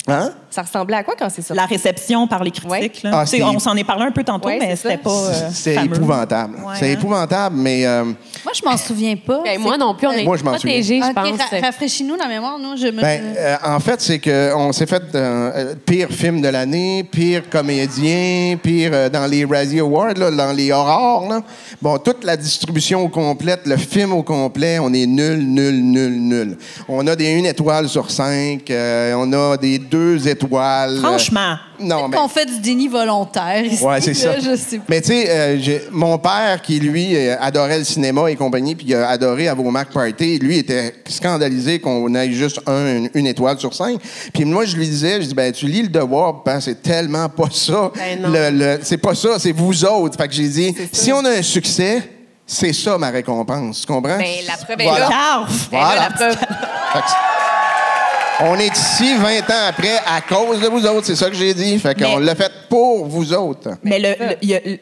Hein? Ça ressemblait à quoi quand c'est ça? La réception par les critiques. Là. On s'en est parlé un peu tantôt, mais c'était pas. C'est épouvantable. Ouais, c'est épouvantable, mais. Moi, je m'en souviens pas. Moi non plus, on est protégés, je pense. Rafraîchis-nous la mémoire, nous. En fait, c'est qu'on s'est fait pire film de l'année, pire comédien, pire dans les Razzie Awards, là, dans les Aurores. Là. Bon, toute la distribution au complète, le film au complet, on est nul. On a des 1 étoile sur 5, on a des 2 étoiles. Franchement. Non, mais... On fait du déni volontaire ici. Oui, c'est ça. Mais tu sais, mon père, qui, lui, adorait le cinéma et compagnie, puis il a adoré à vos Mac Party, lui, était scandalisé qu'on ait juste 1 étoile sur 5. Puis moi, je lui disais, tu lis Le Devoir, c'est tellement pas ça. C'est pas ça, c'est vous autres. Fait que j'ai dit, si on a un succès, c'est ça ma récompense. Tu comprends? La preuve est là. Voilà. La preuve. On est ici 20 ans après à cause de vous autres, c'est ça que j'ai dit. Fait qu'on l'a fait pour vous autres. Mais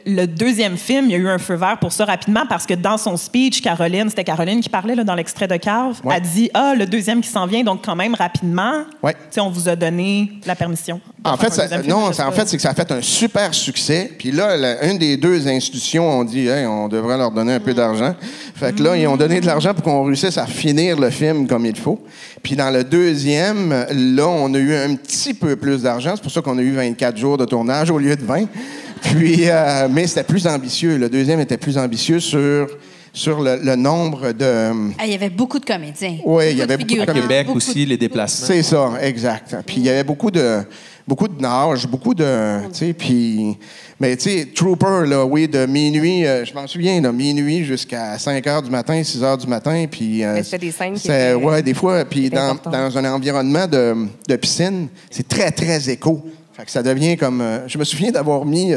le deuxième film, il y a eu un feu vert pour ça rapidement parce que dans son speech, c'était Caroline qui parlait là, dans l'extrait de Carve, a dit « le deuxième qui s'en vient, donc quand même rapidement, on vous a donné la permission. » En fait, c'est que ça a fait un super succès. Puis là, une des 2 institutions ont dit hey, on devrait leur donner un peu d'argent. Fait que là, ils ont donné de l'argent pour qu'on réussisse à finir le film comme il faut. Puis dans le deuxième, là, on a eu un petit peu plus d'argent. C'est pour ça qu'on a eu 24 jours de tournage au lieu de 20. Puis, mais c'était plus ambitieux. Le deuxième était plus ambitieux sur le nombre de... Il y avait beaucoup de comédiens. Oui, il y avait beaucoup de comédiens. À Québec aussi, les déplacements. C'est ça, exact. Puis il y avait beaucoup de nage, beaucoup de... Puis... Mais tu sais, Trooper, là, oui, de minuit, je m'en souviens, de minuit jusqu'à 5 h du matin, 6 h du matin. Puis, c'était des scènes qui étaient... Oui, des fois. Puis dans un environnement de piscine, c'est très, très écho. Fait que ça devient comme... je me souviens d'avoir mis...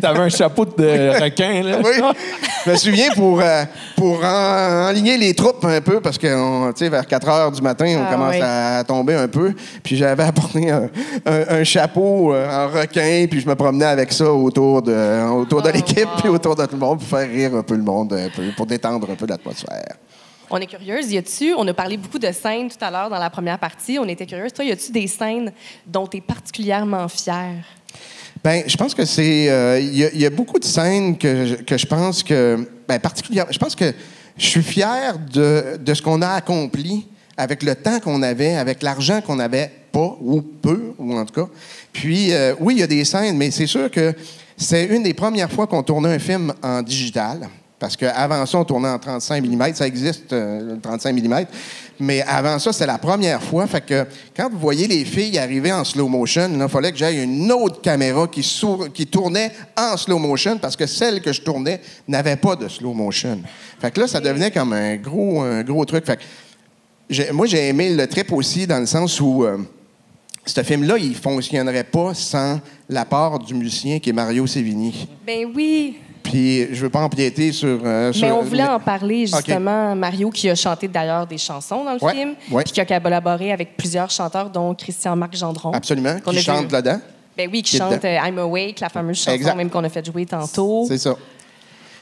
T'avais un chapeau de requin, là? Oui. Je me souviens pour enligner les troupes un peu, parce que vers 4 heures du matin, on commence à tomber un peu. Puis j'avais apporté un chapeau en requin, puis je me promenais avec ça autour de l'équipe, puis autour de tout le monde, pour faire rire un peu le monde, un peu, pour détendre un peu l'atmosphère. On est curieuse. On a parlé beaucoup de scènes tout à l'heure dans la première partie. On était curieuse. Toi, y a-tu des scènes dont tu es particulièrement fière? Bien, je pense que c'est... Il y a beaucoup de scènes que je pense que... Bien, particulièrement... Je pense que je suis fier de ce qu'on a accompli avec le temps qu'on avait, avec l'argent qu'on n'avait pas, ou peu, ou en tout cas. Puis, oui, il y a des scènes, mais c'est sûr que c'est une des premières fois qu'on tournait un film en digital. Parce qu'avant ça, on tournait en 35 mm. Ça existe, le 35 mm. Mais avant ça, c'est la première fois. Fait que quand vous voyez les filles arriver en slow motion, il fallait que j'aille une autre caméra qui tournait en slow motion parce que celle que je tournais n'avait pas de slow motion. Fait que là, ça devenait comme un gros truc. Fait que moi, j'ai aimé le trip aussi dans le sens où ce film-là, il ne fonctionnerait pas sans l'apport du musicien qui est Mario Sévigny. Ben oui. Puis, je veux pas empiéter sur... Mais on voulait en parler, justement. Okay. Mario, qui a chanté d'ailleurs des chansons dans le film, puis qui a collaboré avec plusieurs chanteurs, dont Christian-Marc Gendron. Absolument, qui chante là-dedans. Ben oui, qui chante I'm Awake, la fameuse chanson même qu'on a fait jouer tantôt. C'est ça.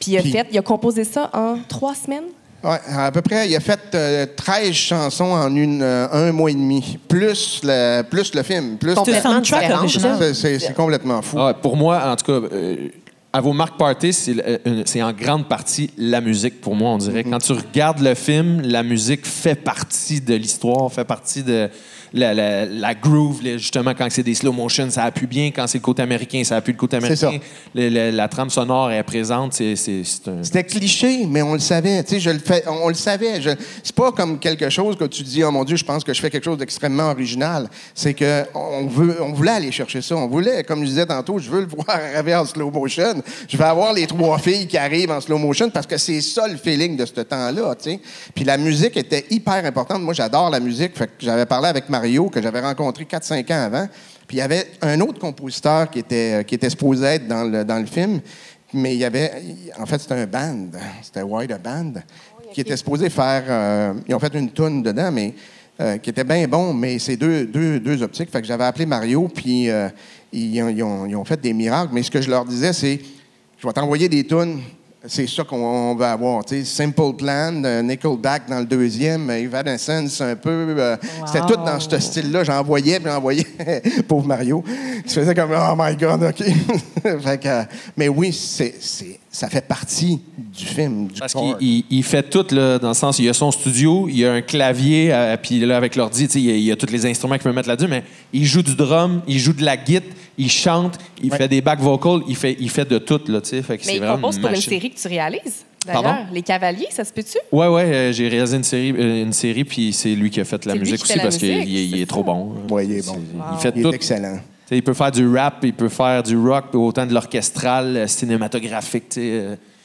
Puis il a composé ça en 3 semaines? Oui, à peu près. Il a fait 13 chansons en un mois et demi, plus le film. C'est soundtrack original. C'est complètement fou. Ah, pour moi, en tout cas... À vos Mark Party, c'est en grande partie la musique, pour moi, on dirait. Quand tu regardes le film, la musique fait partie de l'histoire, fait partie de la groove, justement, quand c'est des slow motion, ça appuie bien. Quand c'est le côté américain, ça appuie le côté américain. La trame sonore est présente. C'était cliché, mais on le savait. On le savait. C'est pas comme quelque chose que tu dis, oh mon Dieu, je pense que je fais quelque chose d'extrêmement original. C'est qu'on voulait aller chercher ça. On voulait, comme je disais tantôt, je veux le voir arriver en slow motion. Je vais avoir les 3 filles qui arrivent en slow motion parce que c'est ça le feeling de ce temps-là. Puis la musique était hyper importante. Moi, j'adore la musique. Fait que j'avais parlé avec Mario, que j'avais rencontré 4-5 ans avant. Puis il y avait un autre compositeur qui était supposé être dans le film, mais il y avait... En fait, c'était un band. C'était White a Band qui était supposé faire... ils ont fait une toune dedans, mais qui était bien bon, mais c'est deux optiques. Fait que j'avais appelé Mario, puis ils ont fait des miracles. Mais ce que je leur disais, c'est... Je vais t'envoyer des tunes. C'est ça qu'on va avoir. T'sais. Simple Plan, Nickelback dans le 2e, Evanescence un peu. C'était tout dans ce style-là. J'envoyais. Pauvre Mario. Il se faisait comme « Oh my God, OK. » Fait que, mais oui, ça fait partie du film, du Parce corps. qu'il fait tout, là, dans le sens, il y a son studio, il y a un clavier, puis là, avec l'ordi, il y a tous les instruments qu'il peut mettre là-dessus, mais il joue du drum, il joue de la guitare, il chante, il fait des back vocals, il fait de tout, là, tu sais. Fait que mais il compose pour une série que tu réalises, d'ailleurs. Les Cavaliers, ça se peut-tu? Oui, j'ai réalisé une série, puis c'est lui qui a fait la musique aussi, parce qu'il est trop bon. Oui, il est bon. Il est excellent. T'sais, il peut faire du rap, il peut faire du rock, autant de l'orchestral, cinématographique,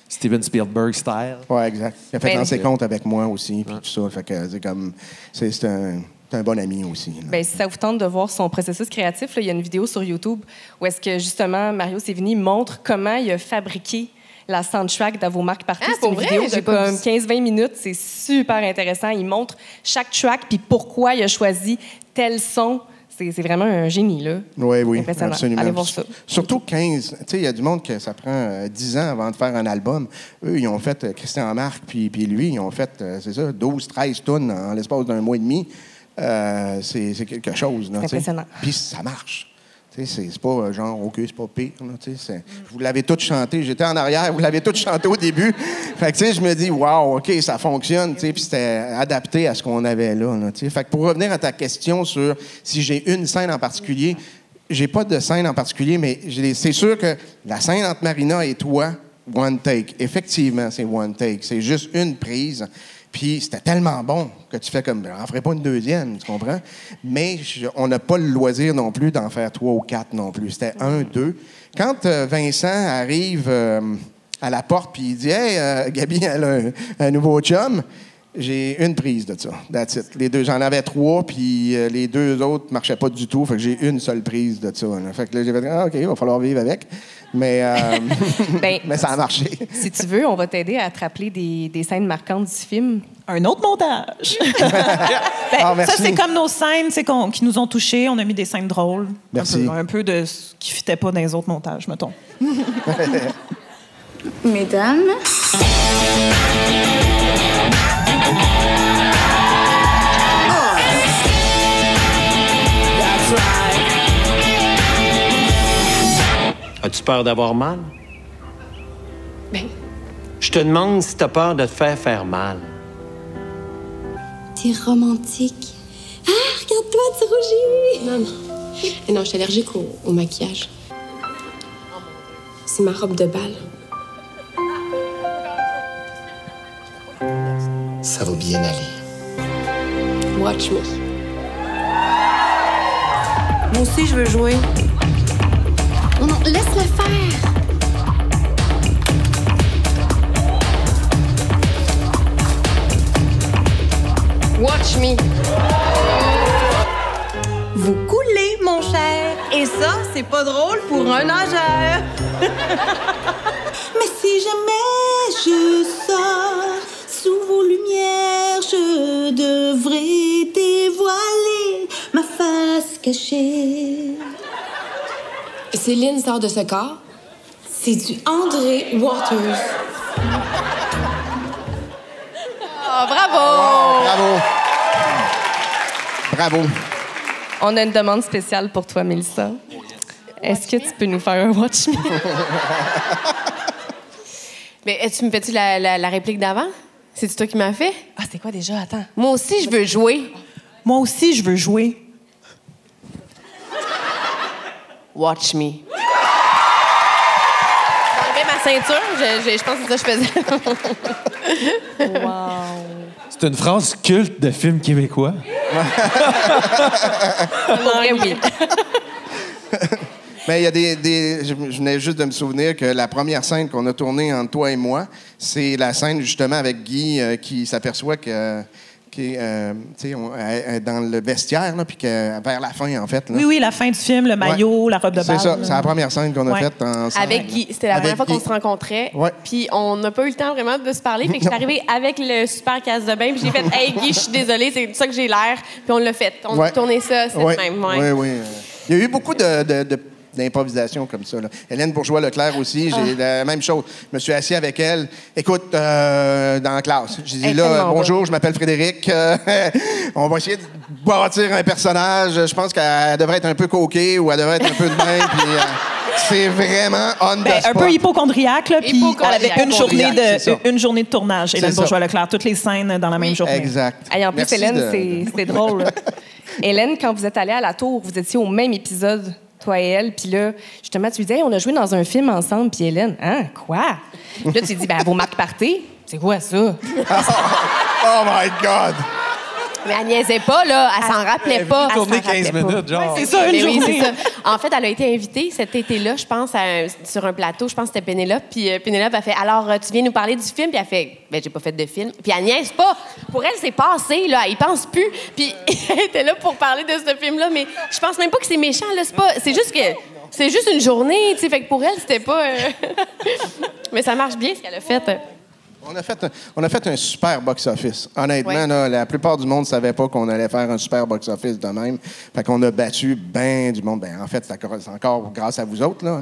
Steven Spielberg style. Oui, exact. Il a fait dans ses comptes avec moi aussi, puis tout ça. Fait que c'est comme... C'est un bon ami aussi. Bien, si ça vous tente de voir son processus créatif, il y a une vidéo sur YouTube où est-ce que, justement, Mario Sévigny montre comment il a fabriqué la soundtrack d'À vos Mark Party. Ah, c'est une vidéo j'ai comme 15-20 minutes. C'est super intéressant. Il montre chaque track puis pourquoi il a choisi tel son. C'est vraiment un génie, là. Oui, absolument. Allez voir ça. Surtout 15. Tu sais, il y a du monde que ça prend 10 ans avant de faire un album. Eux, ils ont fait, Christian Marc, puis lui, ils ont fait, 12-13 tonnes en l'espace d'un mois et demi. C'est quelque chose, là. C'est impressionnant. Puis ça marche. C'est pas genre, OK, c'est pas pire. Vous l'avez tout chanté. J'étais en arrière, vous l'avez tout chanté au début. Fait que, je me dis, wow, OK, ça fonctionne. Puis c'était adapté à ce qu'on avait là. Fait que pour revenir à ta question sur si j'ai une scène en particulier, j'ai pas de scène en particulier, mais c'est sûr que la scène entre Marina et toi, one take. Effectivement, c'est one take. C'est juste une prise. Puis c'était tellement bon que tu fais comme, j'en ferai pas une deuxième, tu comprends? Mais on n'a pas le loisir non plus d'en faire 3 ou 4 non plus. C'était 1, 2. Quand Vincent arrive à la porte puis il dit « Hey, Gabi, elle a un nouveau chum », J'ai une prise de ça. That's it. Les deux, j'en avais 3, puis les 2 autres ne marchaient pas du tout. Fait que j'ai une seule prise de ça. Là. Fait que là, j'ai fait, OK, il va falloir vivre avec. Mais, mais ça a marché. Si tu veux, on va t'aider à te rappeler des scènes marquantes du film. Un autre montage. Ça, c'est comme nos scènes qui nous ont touchés. On a mis des scènes drôles. Merci. Un peu de ce qui ne fitait pas dans les autres montages, mettons. Mesdames. As-tu peur d'avoir mal? Ben. Je te demande si t'as peur de te faire mal. T'es romantique. Ah, regarde-toi, tu rougis. Non, non. Et non, je suis allergique au maquillage. C'est ma robe de bal. Ça va bien aller. Watch me. Moi aussi, je veux jouer. Non, non, laisse-le faire. Watch me. Vous coulez, mon cher. Et ça, c'est pas drôle pour un nageur. Mais si jamais je sors sous vos lumières, je devrais dévoiler ma face cachée. Céline sort de ce corps. C'est du André Waters. Oh, bravo! Wow, bravo! Bravo! On a une demande spéciale pour toi, Mélissa. Est-ce que tu peux nous faire un Watch Me? Mais tu me fais-tu la réplique d'avant? C'est-tu toi qui m'as fait? Ah, c'est quoi déjà? Attends. Moi aussi, je veux jouer. Moi aussi, je veux jouer. Watch me. J'enlevais ma ceinture. Je pense que c'est ça que je faisais. Wow. C'est une phrase culte de film québécois. Oui. Mais il y a je venais juste de me souvenir que la première scène qu'on a tournée entre toi et moi, c'est la scène justement avec Guy qui s'aperçoit que dans le vestiaire, là, puis vers la fin, en fait. Là. Oui, la fin du film, le maillot, la robe de bal. C'est ça, c'est la première scène qu'on a faite ensemble. Avec Guy. C'était la première fois qu'on se rencontrait. Ouais. Puis on n'a pas eu le temps vraiment de se parler. Fait que je suis arrivée avec le super casse de bain. Puis j'ai fait « Hey Guy, je suis désolée, c'est ça que j'ai l'air. » Puis on l'a fait. On a tourné ça cette même. Ouais. Oui. Il y a eu beaucoup d'improvisation comme ça. Là. Hélène Bourgeois-Leclerc aussi, j'ai la même chose. Je me suis assis avec elle. Écoute, dans la classe, j'ai dit là, bonjour, je m'appelle Frédéric. On va essayer de bâtir un personnage. Je pense qu'elle devrait être un peu coquée ou elle devrait être un peu de même. Puis c'est vraiment on the spot. Un peu hypochondriaque, là, puis elle avait une journée de tournage. Hélène Bourgeois-Leclerc, toutes les scènes dans la même journée. Exact. Et en plus, Hélène, c'est drôle. Hélène, quand vous êtes allée à la tour, vous étiez au même épisode, toi et elle. Puis là, justement, tu lui disais, hey, on a joué dans un film ensemble. Puis Hélène, hein, quoi? Puis là, tu lui dis, vos marques party. C'est quoi ça? Oh my God! Mais elle niaisait pas, là. Elle s'en rappelait pas. Elle tournée 15 minutes, genre. C'est ça, une journée. Oui, c'est ça. En fait, elle a été invitée cet été-là, je pense, sur un plateau. Je pense que c'était Pénélope. Puis Pénélope a fait « Alors, tu viens nous parler du film? » Puis elle fait « Ben, j'ai pas fait de film. » Puis elle niaise pas. Pour elle, c'est passé, là. Elle y pense plus. Puis elle était là pour parler de ce film-là. Mais je pense même pas que c'est méchant, là. C'est juste que... C'est juste une journée, tu sais. Fait que pour elle, c'était pas... Mais ça marche bien, ce qu'elle a fait. On a fait un super box-office. Honnêtement, là, la plupart du monde ne savait pas qu'on allait faire un super box-office de même. Fait qu'on a battu bien du monde. Ben, en fait, c'est encore grâce à vous autres, là.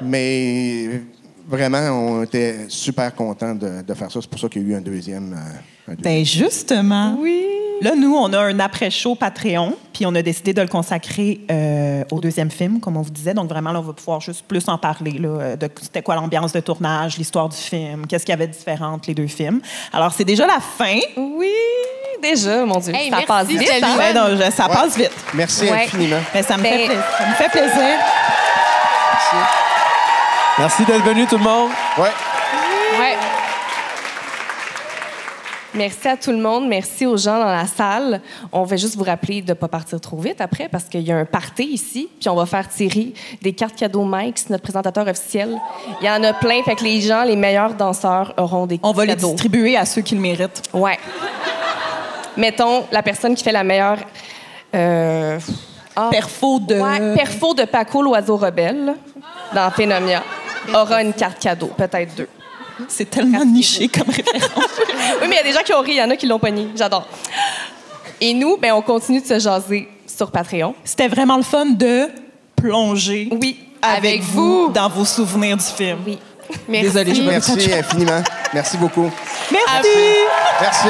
Mais vraiment, on était super contents de faire ça. C'est pour ça qu'il y a eu un deuxième. Ben justement. Oui. Là, nous, on a un après-show Patreon, puis on a décidé de le consacrer au deuxième film, comme on vous disait. Donc, vraiment, là, on va pouvoir juste plus en parler, là, de c'était quoi l'ambiance de tournage, l'histoire du film, qu'est-ce qu'il y avait de différent entre les deux films. Alors, c'est déjà la fin. Oui, déjà, mon Dieu. Hey, ça passe vite. Ben, non, ça passe vite. Merci infiniment. Ben, ça me fait plaisir. Merci. Merci d'être venu, tout le monde. Ouais. Merci à tout le monde. Merci aux gens dans la salle. On va juste vous rappeler de ne pas partir trop vite après parce qu'il y a un party ici. Puis on va faire tirer des cartes cadeaux Mike, notre présentateur officiel. Il y en a plein. Fait que les gens, les meilleurs danseurs auront des cadeaux. On va les distribuer à ceux qui le méritent. Ouais. Mettons, la personne qui fait la meilleure... perfo de Paco, l'oiseau rebelle, dans Phénomia, aura une carte cadeau. Peut-être 2. C'est tellement niché comme référence. Oui, mais il y a des gens qui ont ri, il y en a qui l'ont pogné. J'adore. Et nous, ben, on continue de se jaser sur Patreon. C'était vraiment le fun de plonger avec vous dans vos souvenirs du film. Oui. Merci. Désolée, merci infiniment. Merci beaucoup. Merci. Merci.